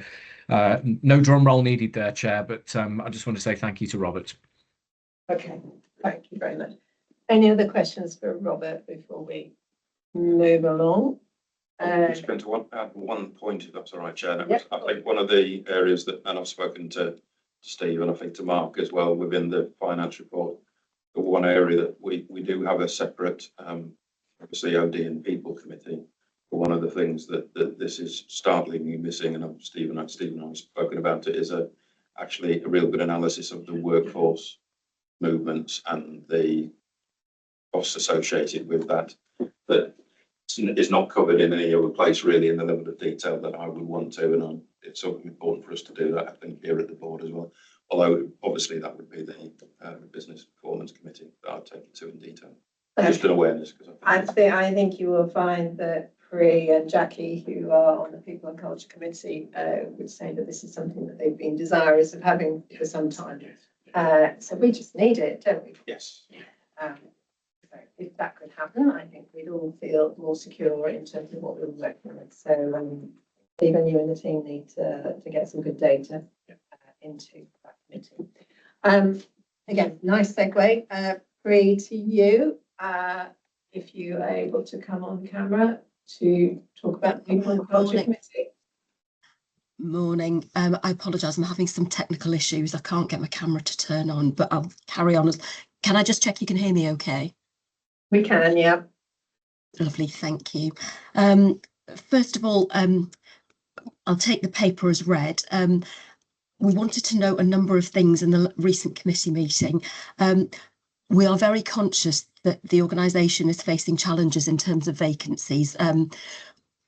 no drum roll needed there, Chair, but I just want to say thank you to Robert. Okay, thank you very much. Any other questions for Robert before we move along? I'm just going to add one point, if that's all right, Chair. Yep. I think one of the areas that, and I've spoken to Steve and I think to Mark as well within the finance report, but one area that we do have a separate obviously OD and people committee. But one of the things that this is startlingly missing, and Steve and I have spoken about it, is actually a real good analysis of the workforce movements and the costs associated with that is not covered in any other place really in the level of detail that I would want to, and it's sort of important for us to do that, I think, here at the board as well. Although obviously that would be the business performance committee that I'd take it to in detail. Just an awareness, because I think you will find that Pri and Jackie, who are on the People and Culture Committee, would say that this is something that they've been desirous of having for some time. So we just need it, don't we? yes. So if that could happen, I think we'd all feel more secure in terms of what we were working with. So even you and the team need to get some good data into that committee. Again, nice segue. Pri, to you, if you are able to come on camera to talk about the People and Culture Committee. Morning. I apologise, I'm having some technical issues. I can't get my camera to turn on, but I'll carry on. Can I just check you can hear me okay? We can, yeah. Lovely, thank you. First of all, I'll take the paper as read. We wanted to note a number of things in the recent committee meeting. We are very conscious that the organisation is facing challenges in terms of vacancies.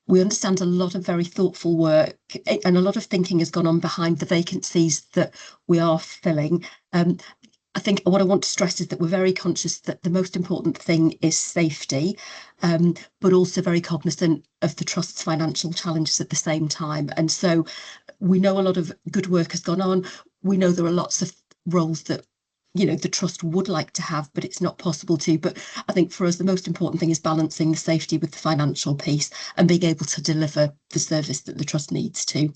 We understand a lot of very thoughtful work and a lot of thinking has gone on behind the vacancies that we are filling. I think what I want to stress is that we're very conscious that the most important thing is safety, but also very cognizant of the Trust's financial challenges at the same time. And so we know a lot of good work has gone on. We know there are lots of roles that the Trust would like to have, but it's not possible to. But I think for us, the most important thing is balancing the safety with the financial piece and being able to deliver the service that the Trust needs to.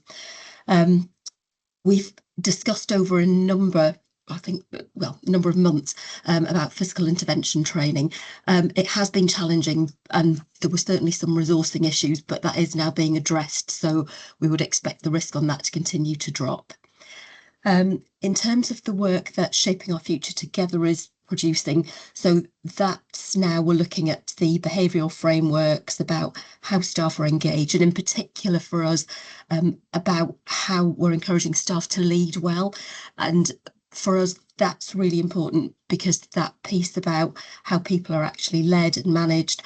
We've discussed over a number of months about physical intervention training. It has been challenging and there were certainly some resourcing issues, but that is now being addressed. So we would expect the risk on that to continue to drop. In terms of the work that Shaping Our Future Together is producing, so that's now we're looking at the behavioural frameworks about how staff are engaged, and in particular for us about how we're encouraging staff to lead well. And for us, that's really important because that piece about how people are actually led and managed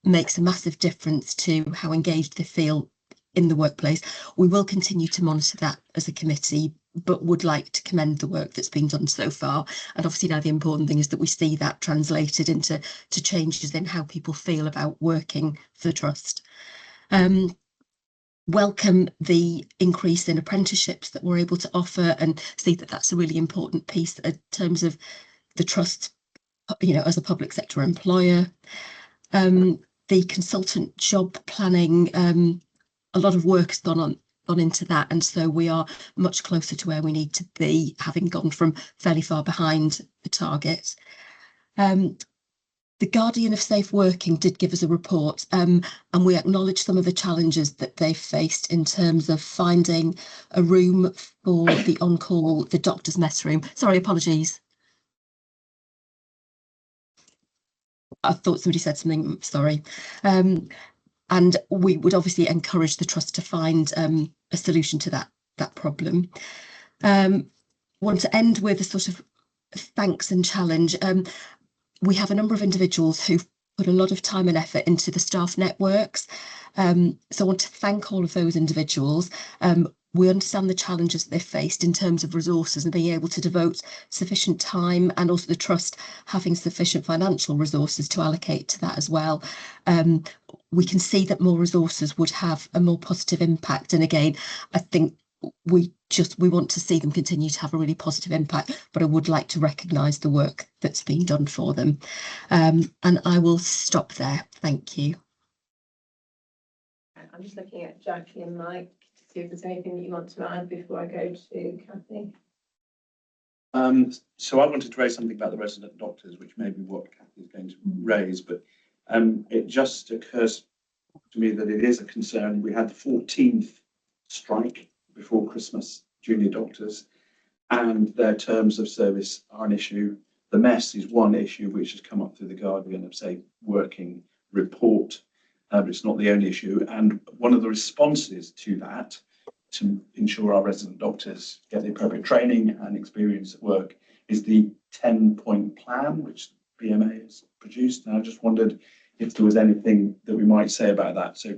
makes a massive difference to how engaged they feel in the workplace. We will continue to monitor that as a committee, but would like to commend the work that's been done so far. And obviously now the important thing is that we see that translated into changes in how people feel about working for the Trust. Welcome the increase in apprenticeships that we're able to offer and see that that's a really important piece in terms of the Trust, as a public sector employer. The consultant job planning, a lot of work has gone into that, and so we are much closer to where we need to be, having gone from fairly far behind the target. The Guardian of Safe Working did give us a report, and we acknowledge some of the challenges that they faced in terms of finding a room for the on-call, the doctor's mess room. Sorry, apologies. I thought somebody said something, sorry. And we would obviously encourage the Trust to find a solution to that problem. Want to end with a sort of thanks and challenge. We have a number of individuals who've put a lot of time and effort into the staff networks. So I want to thank all of those individuals. We understand the challenges that they've faced in terms of resources and being able to devote sufficient time, and also the Trust having sufficient financial resources to allocate to that as well. We can see that more resources would have a more positive impact. And again, I think we want to see them continue to have a really positive impact, but I would like to recognise the work that's been done for them. And I will stop there. Thank you. I'm just looking at Jackie and Mike to see if there's anything that you want to add before I go to Kathy. So I wanted to raise something about the resident doctors, which may be what Kathy is going to raise, but it just occurs to me that it is a concern. We had the 14th strike before Christmas, junior doctors, and their terms of service are an issue. The mess is one issue which has come up through the Guardian of Safe Working report, but it's not the only issue. And one of the responses to that, to ensure our resident doctors get the appropriate training and experience at work, is the 10-point plan which BMA has produced. And I just wondered if there was anything that we might say about that. So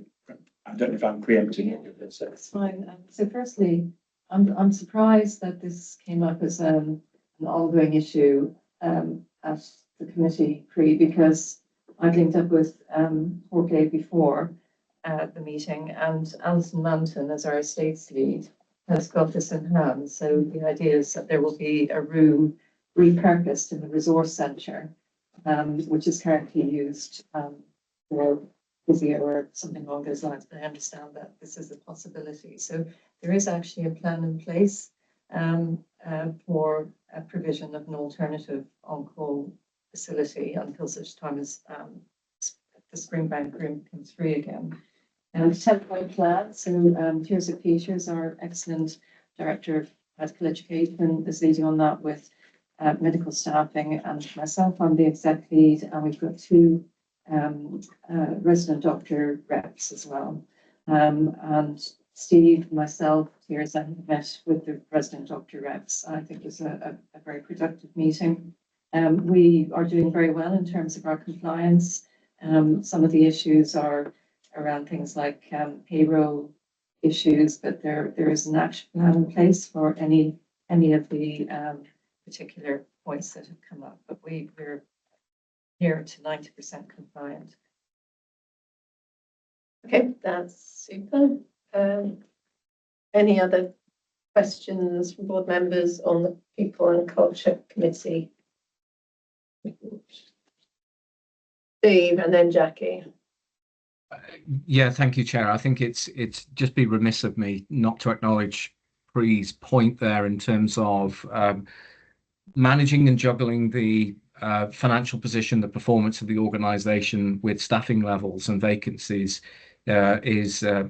I don't know if I'm preempting any of this. That's fine. So firstly, I'm surprised that this came up as an ongoing issue at the committee because I linked up with Jorge before the meeting, and Alison Manton, as our estates lead, has got this in hand. So the idea is that there will be a room repurposed in the resource centre, which is currently used for physio or something along those lines. But I understand that this is a possibility. So there is actually a plan in place for a provision of an alternative on-call facility until such time as the Springbank room becomes free again. And 10-point plan, so Tirza Peters, our excellent Director of Medical Education, is leading on that with medical staffing, and myself, I'm the exec lead, and we've got two resident doctor reps as well. And Steve, myself, Tirza have met with the resident doctor reps. I think it was a very productive meeting. We are doing very well in terms of our compliance. Some of the issues are around things like payroll issues, but there is an action plan in place for any of the particular points that have come up. But we're near to 90% compliant. Okay, that's super. Any other questions from board members on the People and Culture Committee? Steve and then Jackie. Yeah, thank you, Chair. I think it's just be remiss of me not to acknowledge Pree's point there in terms of managing and juggling the financial position, the performance of the organisation with staffing levels and vacancies is a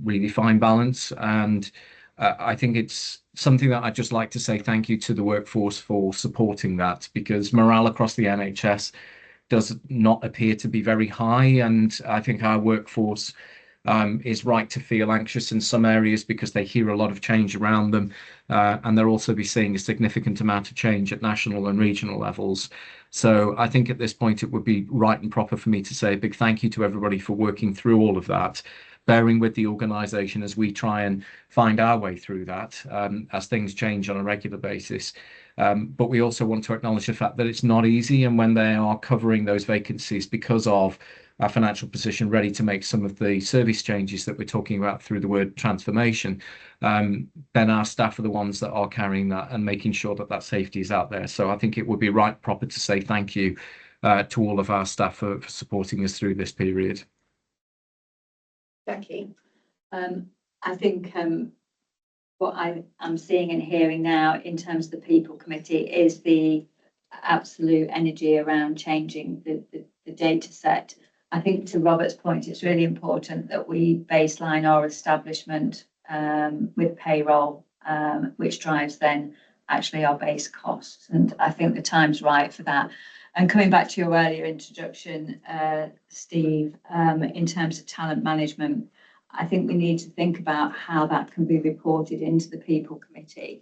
really fine balance. And I think it's something that I'd just like to say thank you to the workforce for supporting that, because morale across the NHS does not appear to be very high, and I think our workforce is right to feel anxious in some areas because they hear a lot of change around them, and they'll also be seeing a significant amount of change at national and regional levels. So I think at this point it would be right and proper for me to say a big thank you to everybody for working through all of that, bearing with the organisation as we try and find our way through that as things change on a regular basis. But we also want to acknowledge the fact that it's not easy, and when they are covering those vacancies because of our financial position, ready to make some of the service changes that we're talking about through the word transformation, then our staff are the ones that are carrying that and making sure that that safety is out there. So I think it would be right proper to say thank you to all of our staff for supporting us through this period. Jackie. I think what I'm seeing and hearing now in terms of the People Committee is the absolute energy around changing the data set. I think to Robert's point, it's really important that we baseline our establishment with payroll, which drives then actually our base costs. And I think the time's right for that. And coming back to your earlier introduction, Steve, in terms of talent management, I think we need to think about how that can be reported into the People Committee,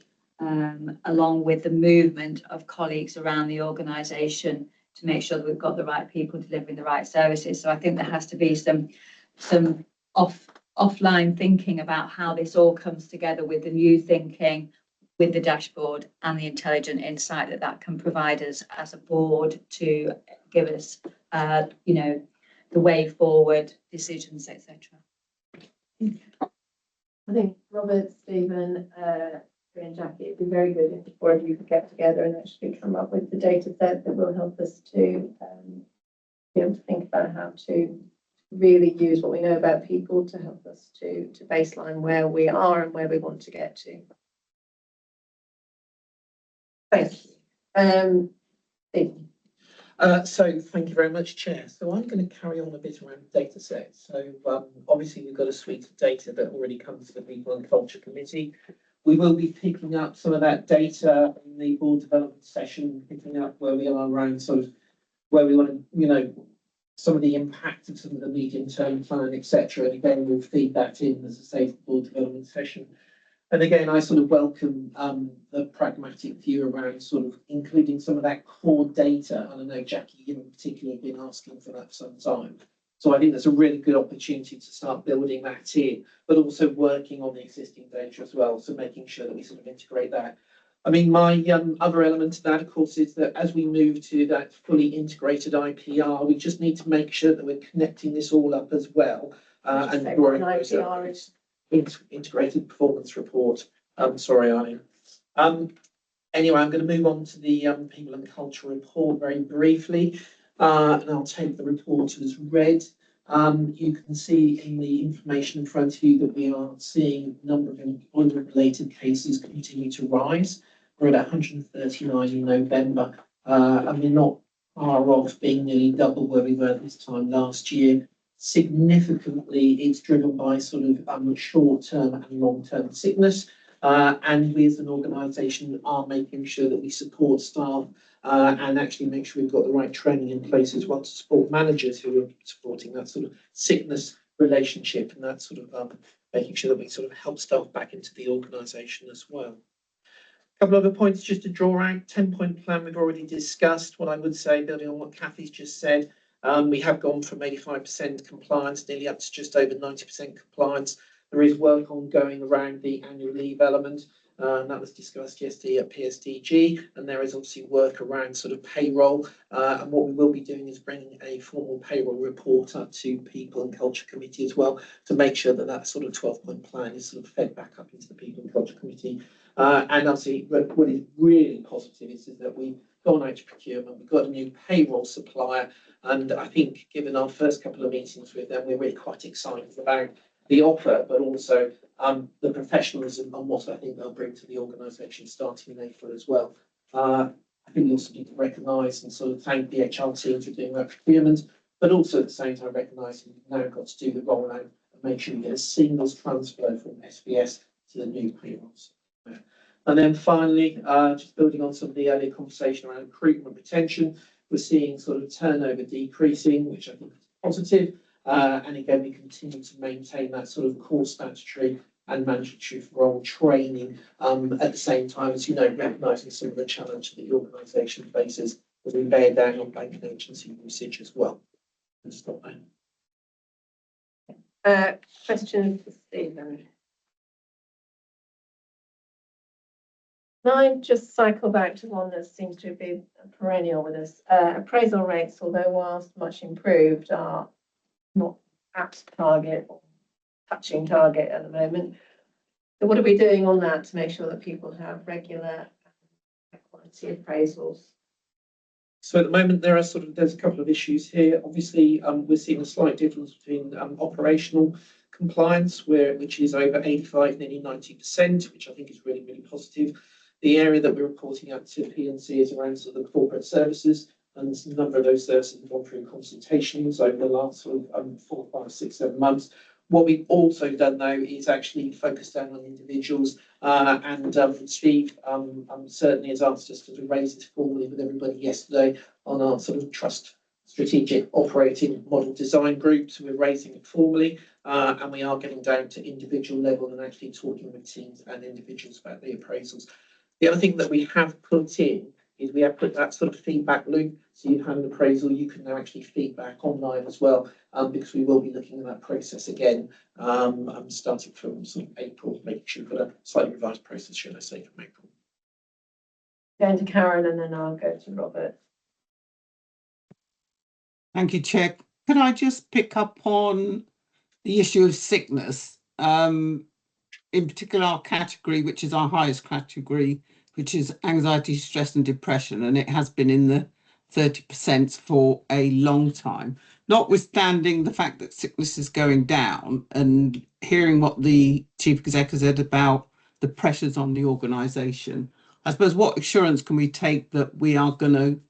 along with the movement of colleagues around the organisation to make sure that we've got the right people delivering the right services. So I think there has to be some offline thinking about how this all comes together with the new thinking, with the dashboard and the intelligent insight that can provide us as a board to give us, the way forward, decisions, etc. I think Robert, Stephen, and Jackie, it'd be very good if the four of you could get together and actually come up with the data set that will help us to be able to think about how to really use what we know about people to help us to baseline where we are and where we want to get to. Thank you. Stephen. So thank you very much, Chair. So I'm going to carry on a bit around data sets. So obviously we've got a suite of data that already comes to the People and Culture Committee. We will be picking up some of that data in the board development session, picking up where we are around sort of where we want to, some of the impact of some of the medium-term plan, etc. And again, we'll feed that in, as I say, the board development session. And again, I sort of welcome the pragmatic view around sort of including some of that core data. And I know Jackie, in particular, have been asking for that for some time. So I think there's a really good opportunity to start building that in, but also working on the existing data as well. So making sure that we sort of integrate that. I mean, my other element to that, of course, is that as we move to that fully integrated IPR, we just need to make sure that we're connecting this all up as well. And drawing those integrated performance report. Sorry, Arnie. Anyway, I'm going to move on to the People and Culture report very briefly, and I'll take the report as read. You can see in the information in front of you that we are seeing a number of employment-related cases continue to rise. We're at 139 in November, and we're not far off being nearly double where we were this time last year. significantly it's driven by sort of short-term and long-term sickness. And we as an organisation are making sure that we support staff and actually make sure we've got the right training in place as well to support managers who are supporting that sort of sickness relationship and that sort of making sure that we sort of help staff back into the organisation as well. A couple of other points just to draw out. 10-point plan we've already discussed. What I would say, building on what Kathy's just said, we have gone from 85% compliance nearly up to just over 90% compliance. There is work ongoing around the annual leave element. And that was discussed yesterday at PSDG, and there is obviously work around sort of payroll. And what we will be doing is bringing a formal payroll report up to People and Culture Committee as well to make sure that that sort of 12-point plan is sort of fed back up into the People and Culture Committee. And obviously, what is really positive is that we've gone out to procurement. We've got a new payroll supplier, and I think, given our first couple of meetings with them, we're really quite excited about the offer, but also the professionalism and what I think they'll bring to the organisation starting in April as well. I think we also need to recognise and sort of thank the HR team for doing that procurement, but also at the same time recognising we've now got to do the rollout and make sure we get a seamless transfer from SBS to the new payrolls. And then finally, just building on some of the earlier conversation around recruitment and retention, we're seeing sort of turnover decreasing, which I think is positive. And again, we continue to maintain that sort of core statutory and mandatory role training at the same time as, you know, recognising some of the challenge that the organisation faces as we bear down on bank and agency usage as well. And stop there. Question for Stephen. Can I just cycle back to one that seems to be perennial with us? Appraisal rates, although whilst much improved, are not at target or touching target at the moment. So what are we doing on that to make sure that people have regular quality appraisals? So at the moment, there's a couple of issues here. Obviously, we're seeing a slight difference between operational compliance, which is over 85, nearly 90%, which I think is really, really positive. The area that we're reporting out to P&C is around sort of corporate services, and a number of those services have gone through consultations over the last sort of 4, 5, 6, 7 months. What we've also done though is actually focus down on individuals, and Steve certainly has asked us to raise this formally with everybody yesterday on our sort of trust strategic operating model design group. So we're raising it formally, and we are getting down to individual level and actually talking with teams and individuals about the appraisals. The other thing that we have put in is we have put that sort of feedback loop. So you've had an appraisal, you can now actually feedback online as well, because we will be looking at that process again, starting from sort of April, making sure we've got a slightly revised process, should I say, from April. Going to Karen and then I'll go to Robert. Thank you, Chair. Can I just pick up on the issue of sickness? In particular, our category, which is our highest category, which is anxiety, stress and depression, and it has been in the 30% for a long time. Notwithstanding the fact that sickness is going down, and hearing what the Chief Executive said about the pressures on the organisation, I suppose what assurance can we take that we are going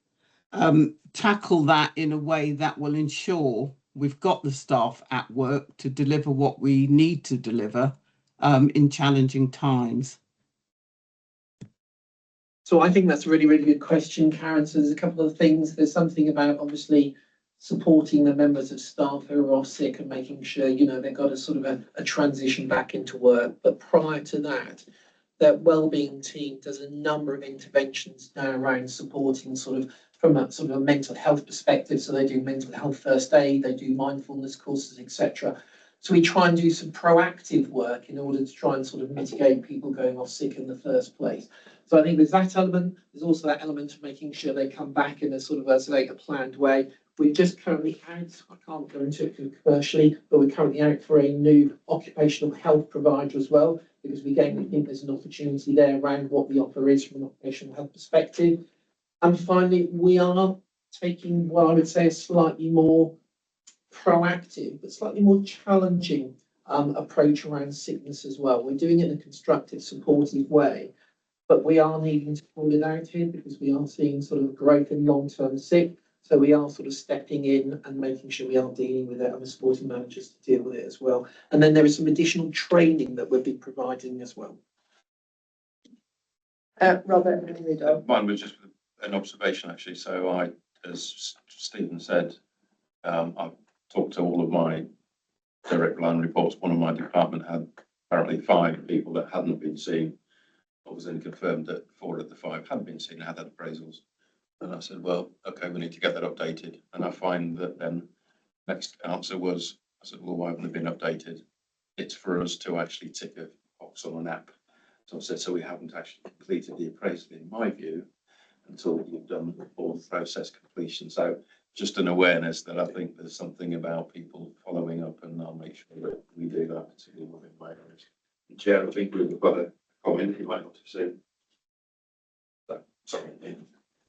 to tackle that in a way that will ensure we've got the staff at work to deliver what we need to deliver in challenging times? So I think that's a really, really good question, Karen. So there's a couple of things. There's something about obviously supporting the members of staff who are off sick and making sure, you know, they've got a sort of a transition back into work. But prior to that, their wellbeing team does a number of interventions now around supporting sort of from a sort of a mental health perspective. So they do mental health first aid, they do mindfulness courses, etc. So we try and do some proactive work in order to try and sort of mitigate people going off sick in the first place. So I think there's that element. There's also that element of making sure they come back in a sort of a planned way. We're just currently out, I can't go into it commercially, but we're currently out for a new occupational health provider as well, because we think there's an opportunity there around what the offer is from an occupational health perspective. And finally, we are taking what I would say a slightly more proactive, but slightly more challenging approach around sickness as well. We're doing it in a constructive, supportive way, but we are needing to pull it out here because we are seeing sort of growth in long-term sick. So we are sort of stepping in and making sure we are dealing with it and the supporting managers to deal with it as well. And then there is some additional training that we'll be providing as well. Robert and Rudolph. Mine was just an observation, actually. So I, as Stephen said, I've talked to all of my direct line reports. One of my department had apparently 5 people that hadn't been seen. I was then confirmed that 4 of the 5 had been seen, had appraisals. And I said, well, okay, we need to get that updated. And I find that then next answer was, I said, well, why haven't they been updated? It's for us to actually tick a box on an app. So I said, so we haven't actually completed the appraisal, in my view, until you've done all the process completion. So just an awareness that I think there's something about people following up, and I'll make sure that we do that, particularly within my areas. Chair, I think we've got a comment you might want to say. So, sorry.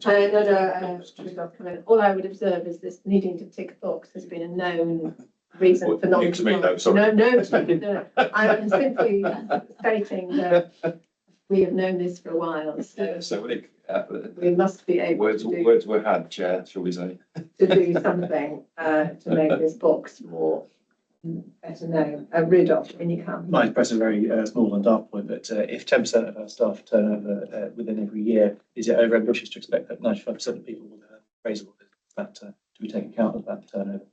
Rudolph, comment. All I would observe is this needing to tick a box has been a known reason for not. No. I'm simply stating that we have known this for a while, so we must be able words were had, Chair, shall we say? to do something to make this box more better known. Rudolph, when you come. Might press a very small and dark point, but if 10% of our staff turn over within every year, is it over ambitious to expect that 95% of people will have appraisal? That do we take account of that turnover?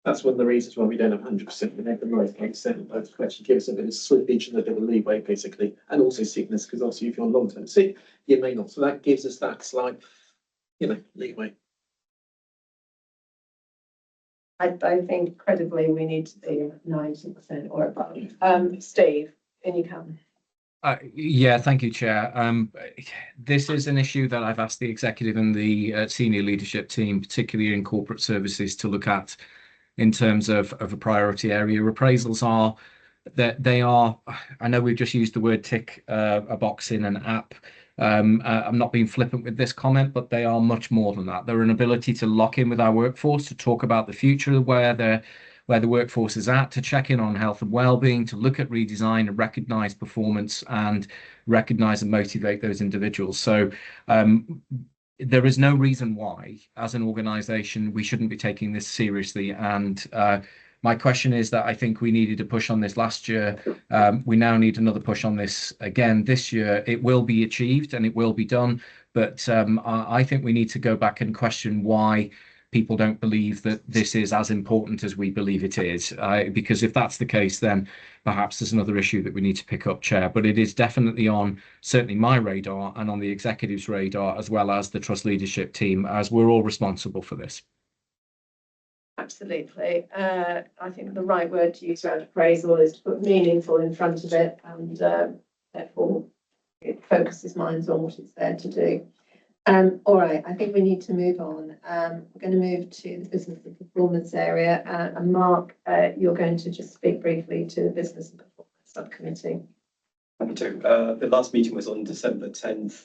That's one of the reasons why we don't have 100%. We make the 98%, but to actually give us a bit of slippage and a bit of leeway, basically, and also sickness, because obviously if you're long-term sick, you may not. So that gives us that slight, leeway. I think credibly we need to be 90% or above. Steve, in you come. Yeah, thank you, Chair. This is an issue that I've asked the executive and the senior leadership team, particularly in corporate services, to look at in terms of a priority area. Appraisals are that they are, I know we've just used the word tick a box in an app. I'm not being flippant with this comment, but they are much more than that. They're an ability to lock in with our workforce, to talk about the future, where the workforce is at, to check in on health and well-being, to look at redesign and recognise performance and recognise and motivate those individuals. So there is no reason why, as an organisation, we shouldn't be taking this seriously. And my question is that I think we needed a push on this last year. We now need another push on this again this year. It will be achieved and it will be done. But I think we need to go back and question why people don't believe that this is as important as we believe it is. Because if that's the case, then perhaps there's another issue that we need to pick up, Chair. But it is definitely on certainly my radar and on the executive's radar, as well as the trust leadership team, as we're all responsible for this. Absolutely. I think the right word to use around appraisal is to put meaningful in front of it, and therefore it focuses minds on what it's there to do. All right, I think we need to move on. We're going to move to the business and performance area. And Mark, you're going to just speak briefly to the business and performance subcommittee. Happy to. The last meeting was on December 10th.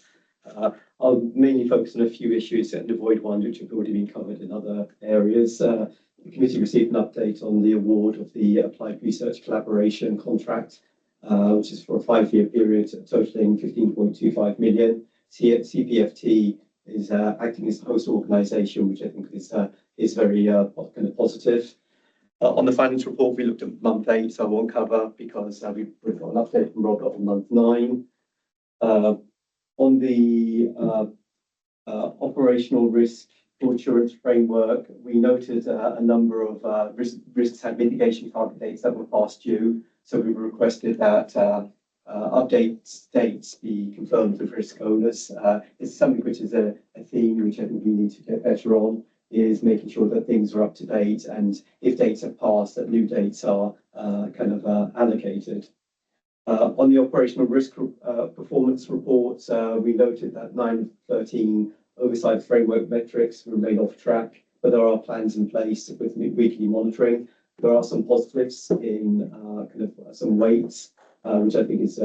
I'll mainly focus on a few issues and avoid ones which have already been covered in other areas. The committee received an update on the award of the Applied Research Collaboration contract, which is for a 5-year period totaling 15.25 million. CPFT is acting as a host organisation, which I think is very kind of positive. On the finance report, we looked at month 8, so I won't cover because we've got an update from Robert on month 9. On the operational risk insurance framework, we noted a number of risks and mitigation target dates that were past due. So we requested that update dates be confirmed with risk owners. It's something which is a theme which I think we need to get better on, is making sure that things are up to date, and if dates have passed, that new dates are allocated. On the operational risk performance reports, we noted that 9 of 13 oversight framework metrics remain off track, but there are plans in place with weekly monitoring. There are some positives in some weights, which I think is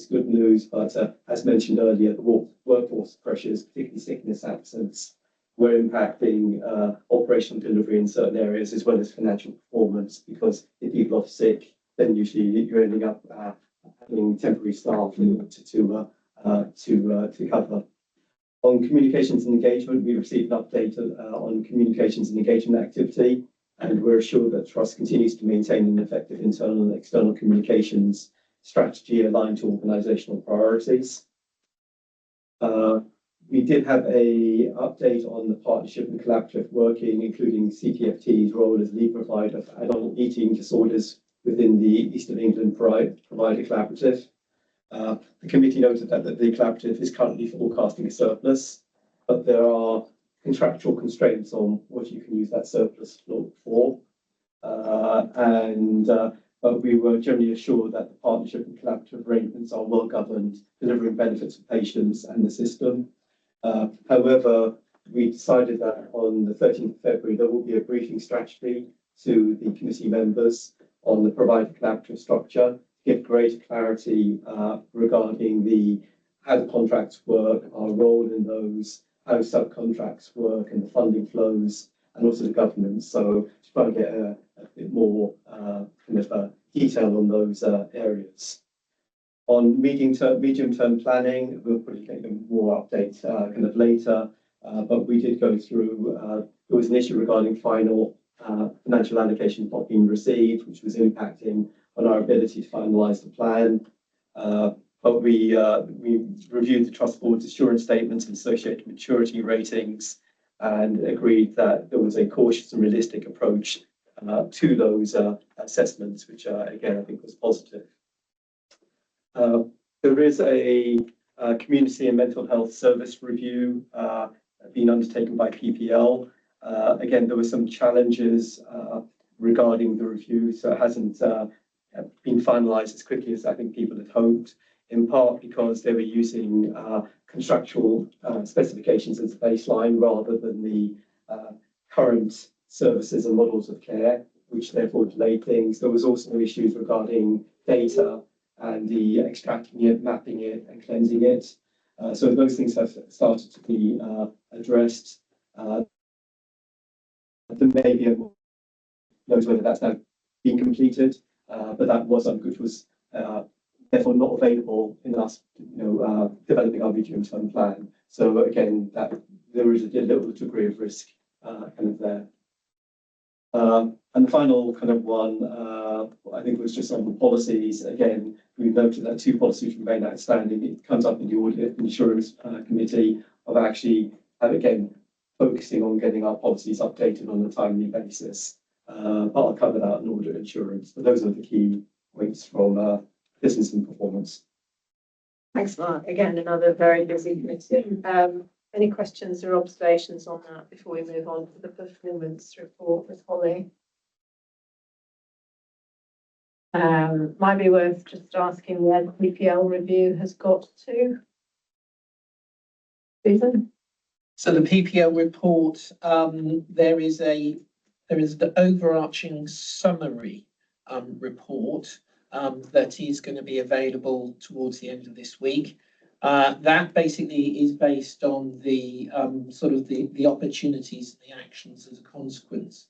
good news. But as mentioned earlier, the workforce pressures, particularly sickness absence, were impacting operational delivery in certain areas as well as financial performance. Because if people are sick, then usually you're ending up having temporary staff to cover. On communications and engagement, we received an update on communications and engagement activity, and we're assured that Trust continues to maintain an effective internal and external communications strategy aligned to organisational priorities. We did have a update on the partnership and collaborative working, including CPFT's role as lead provider for adult eating disorders within the East of England Provider Collaborative. The committee noted that the collaborative is currently forecasting a surplus, but there are contractual constraints on what you can use that surplus for. But we were generally assured that the partnership and collaborative arrangements are well governed, delivering benefits for patients and the system. However, we decided that on the 13th of February, there will be a briefing strategy to the committee members on the provider collaborative structure, to give greater clarity regarding how the contracts work, our role in those, how subcontracts work and the funding flows, and also the governance. So to try and get a bit more detail on those areas. On medium-term planning, we'll probably get more updates later, but we did go through, there was an issue regarding final financial allocation not being received, which was impacting on our ability to finalise the plan. But we reviewed the Trust Board's assurance statements and associated maturity ratings and agreed that there was a cautious and realistic approach to those assessments, which again, I think was positive. There is a community and mental health service review being undertaken by PPL. Again, there were some challenges regarding the review, so it hasn't been finalised as quickly as I think people had hoped, in part because they were using contractual specifications as a baseline rather than the current services and models of care, which therefore delayed things. There was also issues regarding data and the extracting it, mapping it and cleansing it. So those things have started to be addressed. There may be a knows whether that's now been completed, but that was something which was therefore not available in us, developing our medium-term plan. So again, that there is a little degree of risk there. And the final one, I think was just on the policies. Again, we noted that 2 policies remain outstanding. It comes up in the Audit and Insurance Committee of actually, again, focusing on getting our policies updated on a timely basis. But I'll cover that in Audit Insurance. But those are the key points from business and performance. Thanks, Mark. Again, another very busy committee. Any questions or observations on that before we move on to the performance report with Holly? Might be worth just asking where the PPL review has got to. Susan? So the PPL report, there is the overarching summary report that is going to be available towards the end of this week. That basically is based on the the opportunities and the actions as a consequence.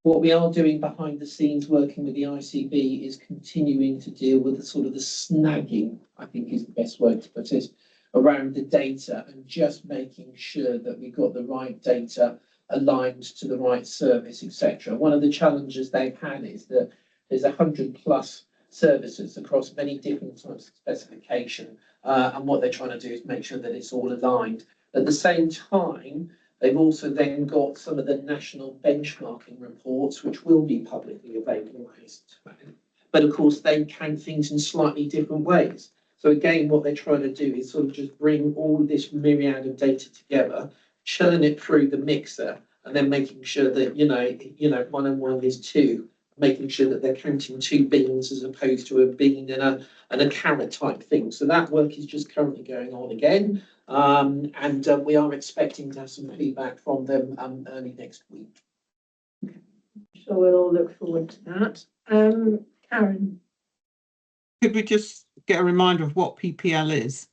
What we are doing behind the scenes, working with the ICB, is continuing to deal with the snagging, I think is the best word to put it, around the data and just making sure that we've got the right data aligned to the right service, etc. One of the challenges they've had is that there's 100+ services across many different types of specification, and what they're trying to do is make sure that it's all aligned. At the same time, they've also then got some of the national benchmarking reports, which will be publicly available. But of course, they count things in slightly different ways. So again, what they're trying to do is just bring all this myriad of data together, churn it through the mixer, and then making sure that 1 and 1 is 2. Making sure that they're counting 2 beans as opposed to a bean and a carrot type thing. So that work is just currently going on again. And we are expecting to have some feedback from them early next week. Sure, we'll all look forward to that. Karen? Could we just get a reminder of what PPL is?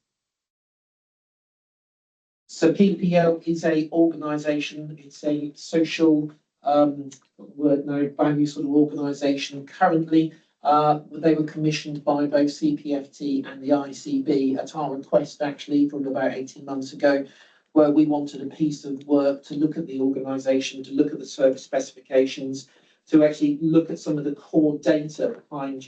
So PPL is a organisation, it's a social value organisation. Currently, they were commissioned by both CPFT and the ICB at our request, actually, from about 18 months ago, where we wanted a piece of work to look at the organisation, to look at the service specifications, to actually look at some of the core data behind,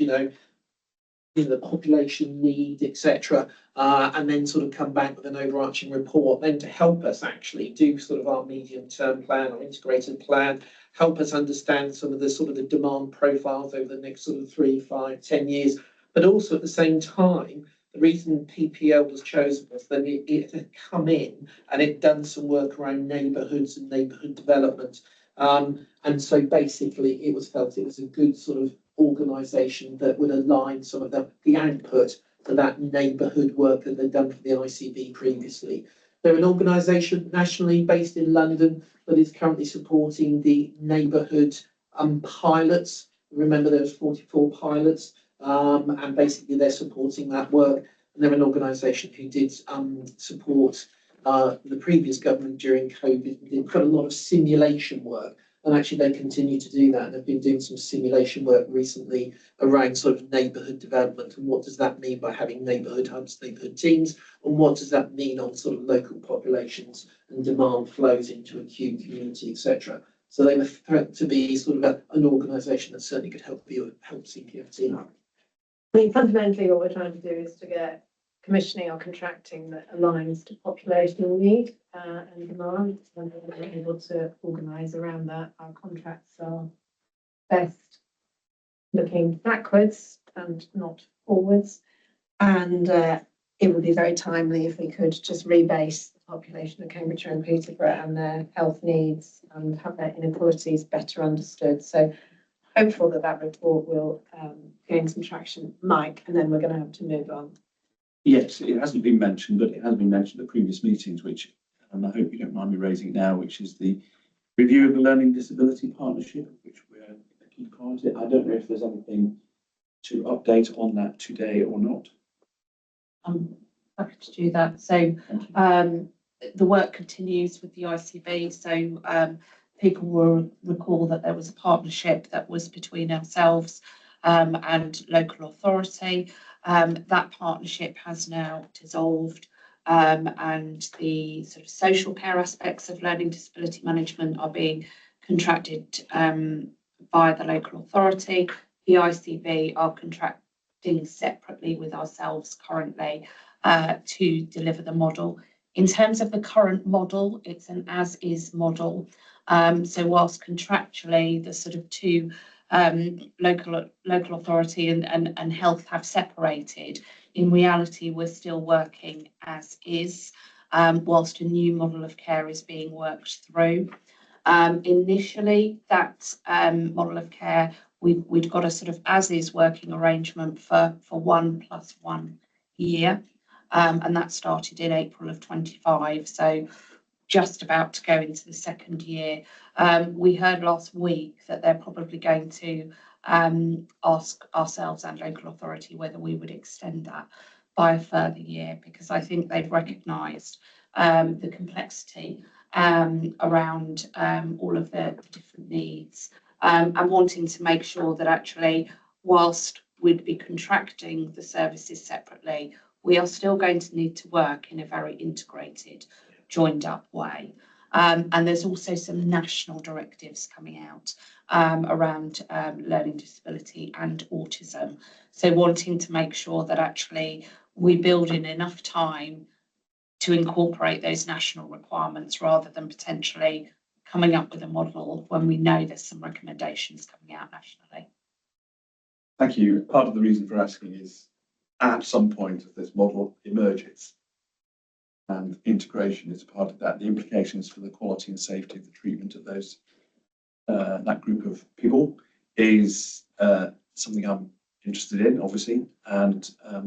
the population need, etc., and then sort of come back with an overarching report, then to help us actually do sort of our medium-term plan or integrated plan, help us understand some of the demand profiles over the next sort of 3, 5, 10 years, but also at the same time, the reason PPL was chosen was that it had come in and it done some work around neighbourhoods and neighbourhood development. And so basically it was felt it was a good sort of organisation that would align some of the output to that neighbourhood work that they'd done for the ICB previously. They're an organisation nationally based in London that is currently supporting the neighbourhood pilots. Remember, there was 44 pilots, and basically they're supporting that work. And they're an organisation who did support the previous government during COVID. They did quite a lot of simulation work. And actually, they continue to do that. And they've been doing some simulation work recently around sort of neighbourhood development and what does that mean by having neighbourhood hubs, neighbourhood teams, and what does that mean on sort of local populations and demand flows into a community, etc. So they were thought to be sort of an organisation that certainly could help CPFT. I mean, fundamentally, what we're trying to do is to get commissioning or contracting that aligns to population need and demand, and we're able to organise around that. Our contracts are best looking backwards and not forwards, and it would be very timely if we could just rebase the population of Cambridgeshire and Peterborough and their health needs and have their inequalities better understood. So hopeful that that report will gain some traction. Mike, and then we're going to have to move on. Yes, it hasn't been mentioned, but it has been mentioned at previous meetings, which, and I hope you don't mind me raising it now, which is the review of the Learning Disability Partnership, which we're a key part of it. I don't know if there's anything to update on that today or not. I'm happy to do that. So the work continues with the ICB. So people will recall that there was a partnership that was between ourselves and local authority. That partnership has now dissolved, and the sort of social care aspects of learning disability management are being contracted by the local authority. The ICB are contracting separately with ourselves currently to deliver the model. In terms of the current model, it's an as-is model. So whilst contractually the sort of two local authority and health have separated, in reality we're still working as is, whilst a new model of care is being worked through. Initially, that model of care, we'd got a sort of as is working arrangement for 1+1 year, and that started in April of 25. So just about to go into the second year. We heard last week that they're probably going to ask ourselves and local authority whether we would extend that by a further year, because I think they've recognised the complexity around all of the different needs, and wanting to make sure that actually, whilst we'd be contracting the services separately, we are still going to need to work in a very integrated, joined up way. And there's also some national directives coming out around learning disability and autism. So wanting to make sure that actually we build in enough time to incorporate those national requirements rather than potentially coming up with a model when we know there's some recommendations coming out nationally. Thank you. Part of the reason for asking is at some point as this model emerges, and integration is part of that, the implications for the quality and safety of the treatment of those that group of people is something I'm interested in, obviously, and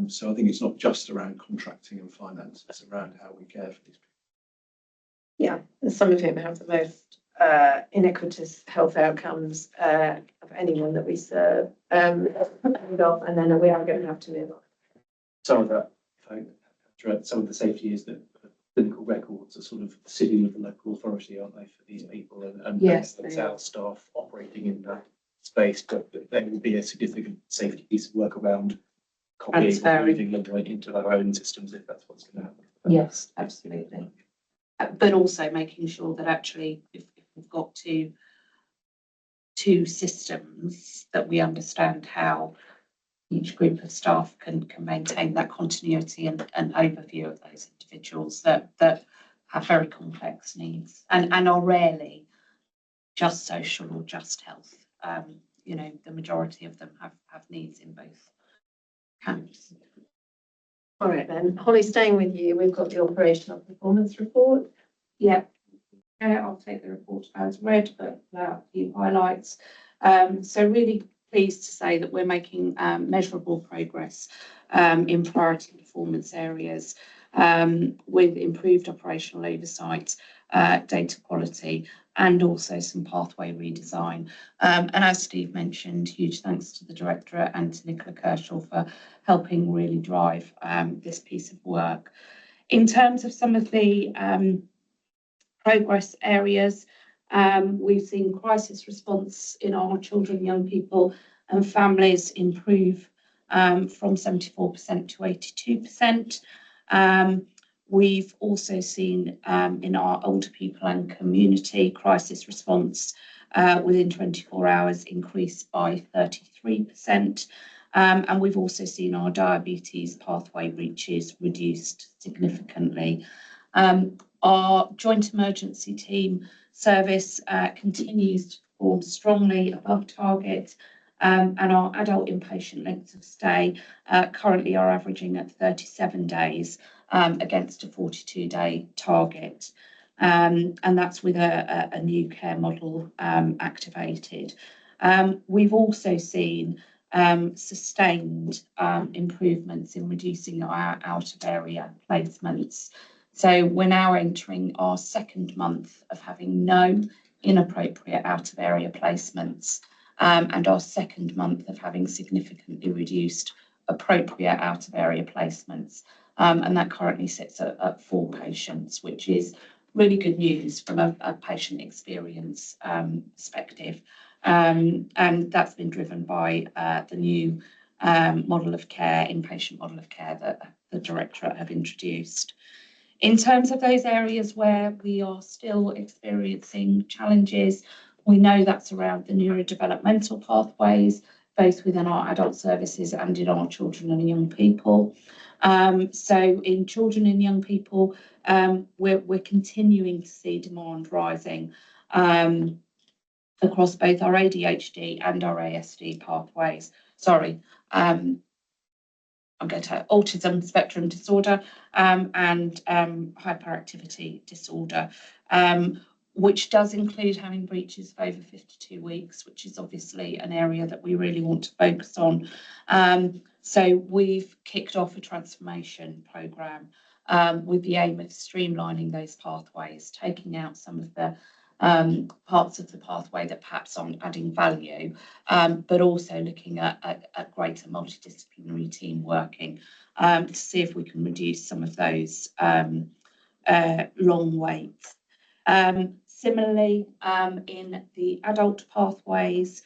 so I think it's not just around contracting and finance, it's around how we care for these people. Yeah, and some of whom have the most inequitous health outcomes of anyone that we serve, and then we are going to have to move on. Some of that, some of the safety is that clinical records are sort of sitting with the local authority, aren't they, for these people, and yes, it's our staff operating in that space, but there will be a significant safety piece of work around copying and moving them right into our own systems if that's what's going to happen. Yes, absolutely. but also making sure that actually if we've got two systems, that we understand how each group of staff can maintain that continuity and overview of those individuals that have very complex needs and are rarely just social or just health. You know, the majority of them have needs in both camps. All right then, Holly, staying with you, we've got the operational performance report. Yeah, I'll take the report as read, but a few highlights. So really pleased to say that we're making measurable progress in priority performance areas with improved operational oversight, data quality, and also some pathway redesign. And as Steve mentioned, huge thanks to the Directorate and to Nicola Kershaw for helping really drive this piece of work. In terms of some of the progress areas, we've seen crisis response in our children, young people and families improve from 74% to 82%. We've also seen in our older people and community crisis response within 24 hours increase by 33%. And we've also seen our diabetes pathway reaches reduced significantly. Our joint emergency team service continues to perform strongly above target, and our adult inpatient lengths of stay currently are averaging at 37 days against a 42-day target. And that's with a new care model activated. We've also seen sustained improvements in reducing our out-of-area placements. So we're now entering our second month of having no inappropriate out-of-area placements, and our second month of having significantly reduced appropriate out-of-area placements. And that currently sits at 4 patients, which is really good news from a patient experience perspective. And that's been driven by the new model of care, inpatient model of care that the Directorate have introduced. In terms of those areas where we are still experiencing challenges, we know that's around the neurodevelopmental pathways, both within our adult services and in our children and young people. So in children and young people, we're continuing to see demand rising across both our ADHD and our ASD pathways. Sorry, I'm going to autism spectrum disorder and hyperactivity disorder, which does include having breaches of over 52 weeks, which is obviously an area that we really want to focus on. So we've kicked off a transformation programme with the aim of streamlining those pathways, taking out some of the parts of the pathway that perhaps aren't adding value, but also looking at greater multidisciplinary team working to see if we can reduce some of those long waits. Similarly, in the adult pathways,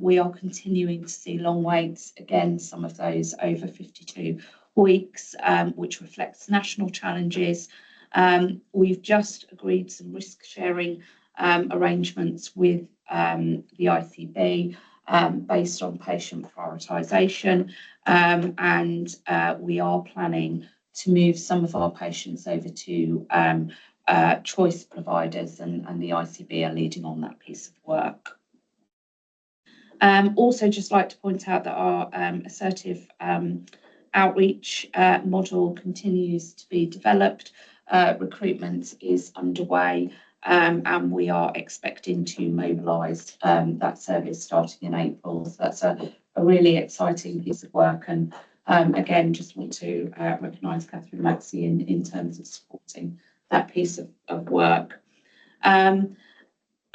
we are continuing to see long waits, again, some of those over 52 weeks, which reflects national challenges. We've just agreed some risk sharing arrangements with the ICB based on patient prioritisation, and we are planning to move some of our patients over to choice providers, and the ICB are leading on that piece of work. Also just like to point out that our assertive outreach model continues to be developed. Recruitment is underway, and we are expecting to mobilise that service starting in April. So that's a really exciting piece of work, and again, just want to recognise Catherine Maxey in terms of supporting that piece of work.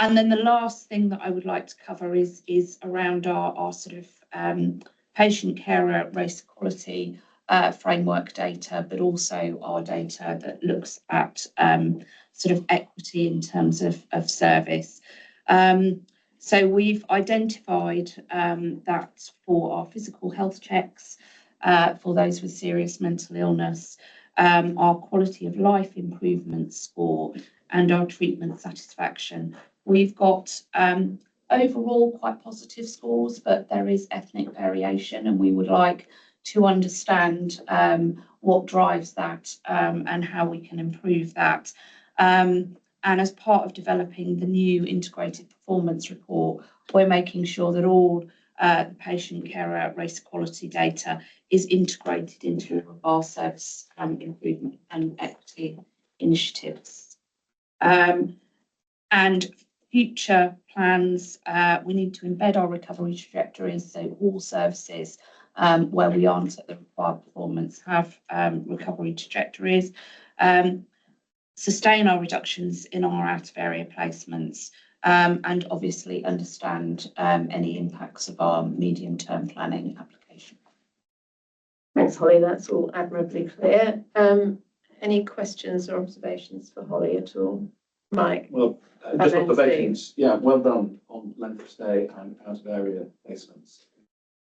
And then the last thing that I would like to cover is around our sort of patient carer race equality framework data, but also our data that looks at sort of equity in terms of service. So we've identified that for our physical health checks, for those with serious mental illness, our quality of life improvement score, and our treatment satisfaction. We've got overall quite positive scores, but there is ethnic variation, and we would like to understand what drives that and how we can improve that. And as part of developing the new integrated performance report, we're making sure that all the patient care race equality data is integrated into our service improvement and equity initiatives. And future plans, we need to embed our recovery trajectories, so all services where we aren't at the required performance have recovery trajectories, sustain our reductions in our out of area placements, and obviously understand any impacts of our medium-term planning application. Thanks, Holly. That's all admirably clear. Any questions or observations for Holly at all? Mike? Well, just observations. Yeah, well done on length of stay and out of area placements.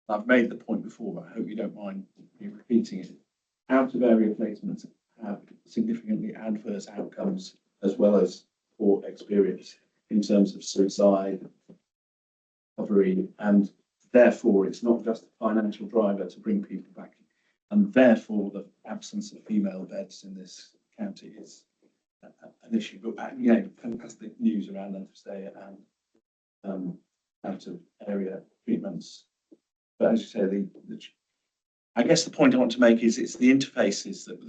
I've made the point before, but I hope you don't mind me repeating it. Out of area placements have significantly adverse outcomes as well as poor experience in terms of suicide, recovery, and therefore it's not just a financial driver to bring people back. And therefore the absence of female beds in this county is an issue. But yeah, fantastic news around length of stay and out of area treatments. But as you say, I guess the point I want to make is it's the interfaces that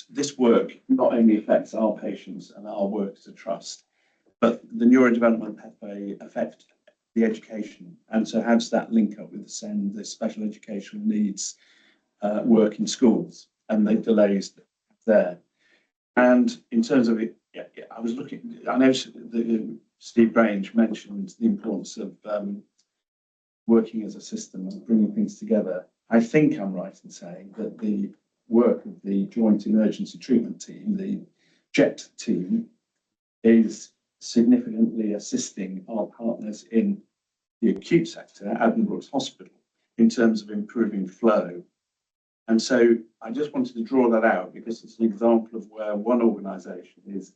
this work not only affects our patients and our work as a trust, but the neurodevelopment pathway affect the education. And so how does that link up with the SEND, the special educational needs work in schools and the delays there? And in terms of it, I was looking, I know Steve Grange mentioned the importance of working as a system and bringing things together. I think I'm right in saying that the work of the Joint Emergency Treatment Team, the JET team, is significantly assisting our partners in the acute sector at Addenbrooke's Hospital in terms of improving flow. And so I just wanted to draw that out because it's an example of where one organisation is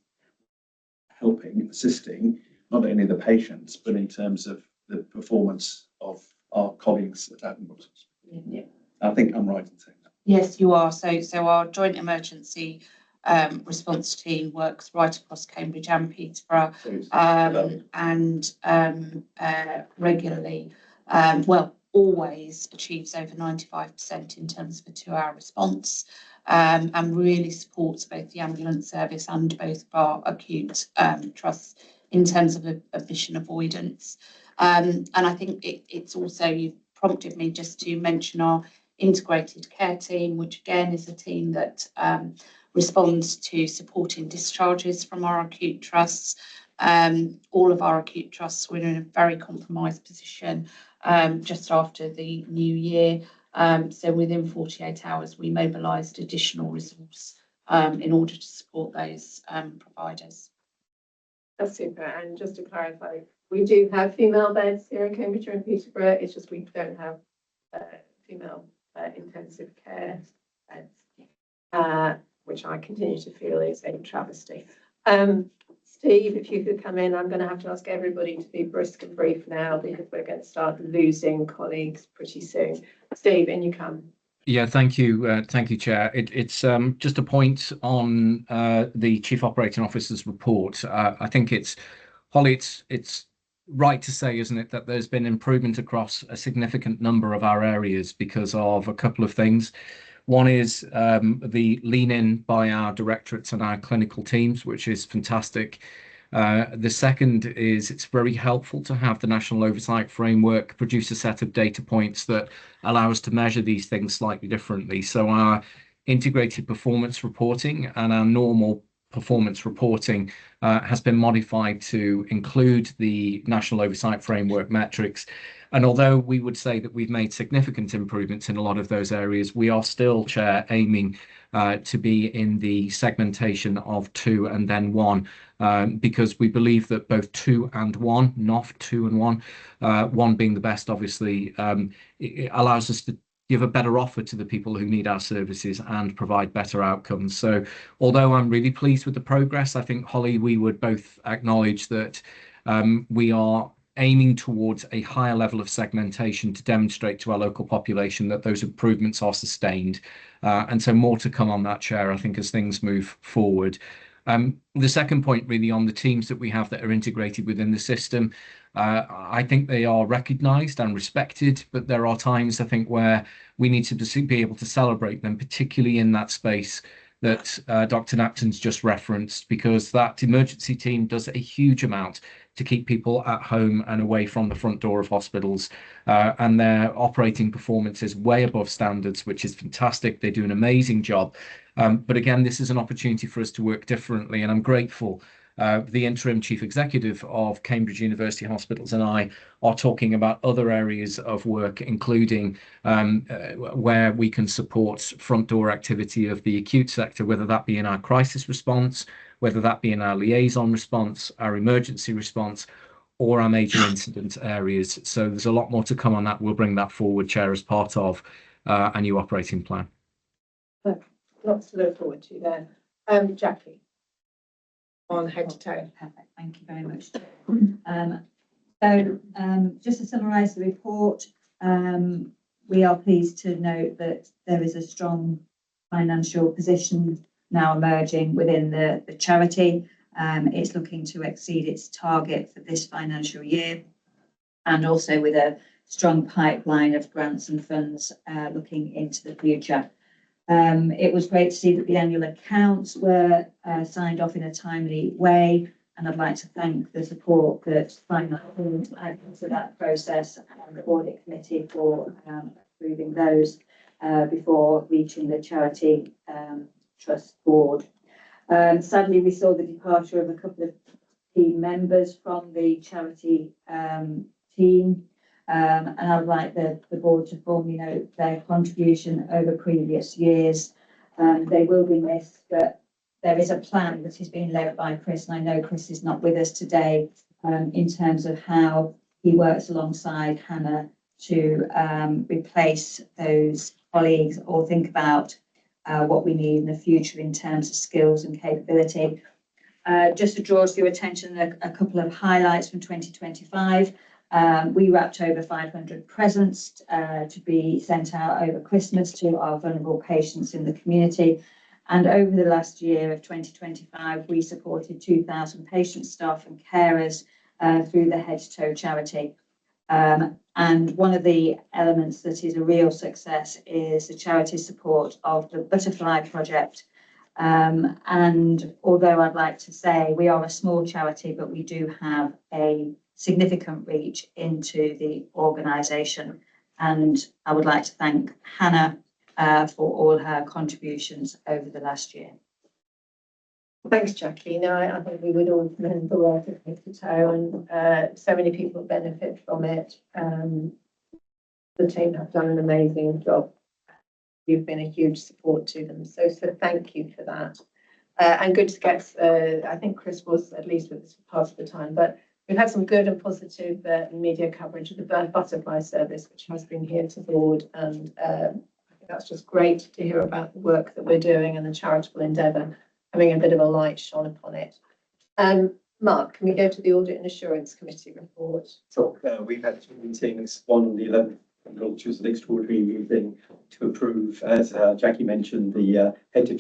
helping, assisting not only the patients, but in terms of the performance of our colleagues at Addenbrooke's Hospital. Yeah. I think I'm right in saying that. Yes, you are. So our joint emergency response team works right across Cambridge and Peterborough, and regularly, always achieves over 95% in terms of a 2-hour response, and really supports both the ambulance service and both of our acute trusts in terms of admission avoidance. And I think it's also, you've prompted me just to mention our integrated care team, which again is a team that responds to supporting discharges from our acute trusts. All of our acute trusts were in a very compromised position just after the new year. So within 48 hours, we mobilised additional resource in order to support those providers. That's super. And just to clarify, we do have female beds here in Cambridgeshire and Peterborough. It's just we don't have female intensive care beds, which I continue to feel is a travesty. Steve, if you could come in, I'm going to have to ask everybody to be brisk and brief now because we're going to start losing colleagues pretty soon. Steve, in you come. Yeah, thank you, Chair. It's just a point on the Chief Operating Officer's report. I think Holly, it's right to say, isn't it, that there's been improvement across a significant number of our areas because of a couple of things. One is the lean in by our directorates and our clinical teams, which is fantastic. The second is it's very helpful to have the National Oversight Framework produce a set of data points that allow us to measure these things slightly differently. So our integrated performance reporting and our normal performance reporting has been modified to include the National Oversight Framework metrics. And although we would say that we've made significant improvements in a lot of those areas, we are still, Chair, aiming to be in the segmentation of 2 and then 1, because we believe that both 2 and 1, not 2 and 1, 1 being the best, obviously, it allows us give a better offer to the people who need our services and provide better outcomes. So although I'm really pleased with the progress, I think, Holly, we would both acknowledge that we are aiming towards a higher level of segmentation to demonstrate to our local population that those improvements are sustained. And so more to come on that, Chair, I think, as things move forward. The second point really on the teams that we have that are integrated within the system, I think they are recognised and respected, but there are times, I think, where we need to be able to celebrate them, particularly in that space that Dr. Napton's just referenced, because that emergency team does a huge amount to keep people at home and away from the front door of hospitals. And their operating performance is way above standards, which is fantastic. They do an amazing job. But again, this is an opportunity for us to work differently, and I'm grateful. The interim chief executive of Cambridge University Hospitals and I are talking about other areas of work, including where we can support front door activity of the acute sector, whether that be in our crisis response, whether that be in our liaison response, our emergency response, or our major incident areas. So there's a lot more to come on that. We'll bring that forward, Chair, as part of a new operating plan. Lots to look forward to there. Jackie, on head to toe. Perfect, thank you very much. Just to summarise the report, we are pleased to note that there is a strong financial position now emerging within the charity. It's looking to exceed its target for this financial year, and also with a strong pipeline of grants and funds looking into the future. It was great to see that the annual accounts were signed off in a timely way, and I'd like to thank the support that finance added to that process and the audit committee for approving those before reaching the charity trust board. Sadly, we saw the departure of a couple of key members from the charity team. And I would like the board to formally note their contribution over previous years. They will be missed, but there is a plan that is being led by Chris, and I know Chris is not with us today, in terms of how he works alongside Hannah to replace those colleagues or think about what we need in the future in terms of skills and capability. Just to draw your attention, a couple of highlights from 2025. We wrapped over 500 presents to be sent out over Christmas to our vulnerable patients in the community. And over the last year of 2025, we supported 2,000 patient staff and carers through the Head to Toe charity. And one of the elements that is a real success is the charity support of the Butterfly Project. And although I'd like to say we are a small charity, but we do have a significant reach into the organisation. And I would like to thank Hannah for all her contributions over the last year. Thanks, Jackie. No, I think we would all commend the work of Head to Toe, and so many people benefit from it. The team have done an amazing job. You've been a huge support to them. So thank you for that. And good to get, I think Chris was at least with us for part of the time, but we've had some good and positive media coverage of the Butterfly service, which has been here to board, and I think that's just great to hear about the work that we're doing and the charitable endeavour having a bit of a light shone upon it. Mark, can we go to the Audit and Assurance Committee report? So we've had two meetings, one on the 11th, which was an extraordinary meeting to approve, as Jackie mentioned, the Head to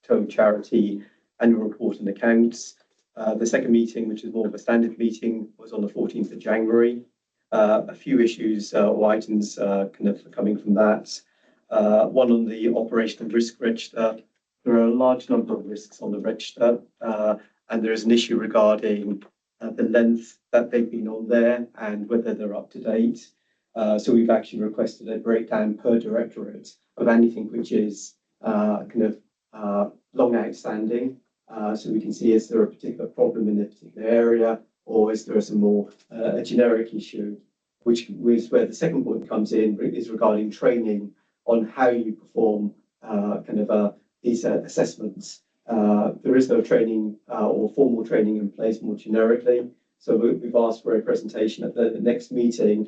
Toe charity annual report and accounts. The second meeting, which is more of a standard meeting, was on the 14th of January. A few issues or items kind of coming from that. One on the operational risk register. There are a large number of risks on the register, and there is an issue regarding the length that they've been on there and whether they're up to date. So we've actually requested a breakdown per directorate of anything which is kind of long outstanding. So we can see, is there a particular problem in a particular area, or is there some more a generic issue, which is where the second point comes in, is regarding training on how you perform these assessments. There is no training or formal training in place more generically. So we've asked for a presentation at the next meeting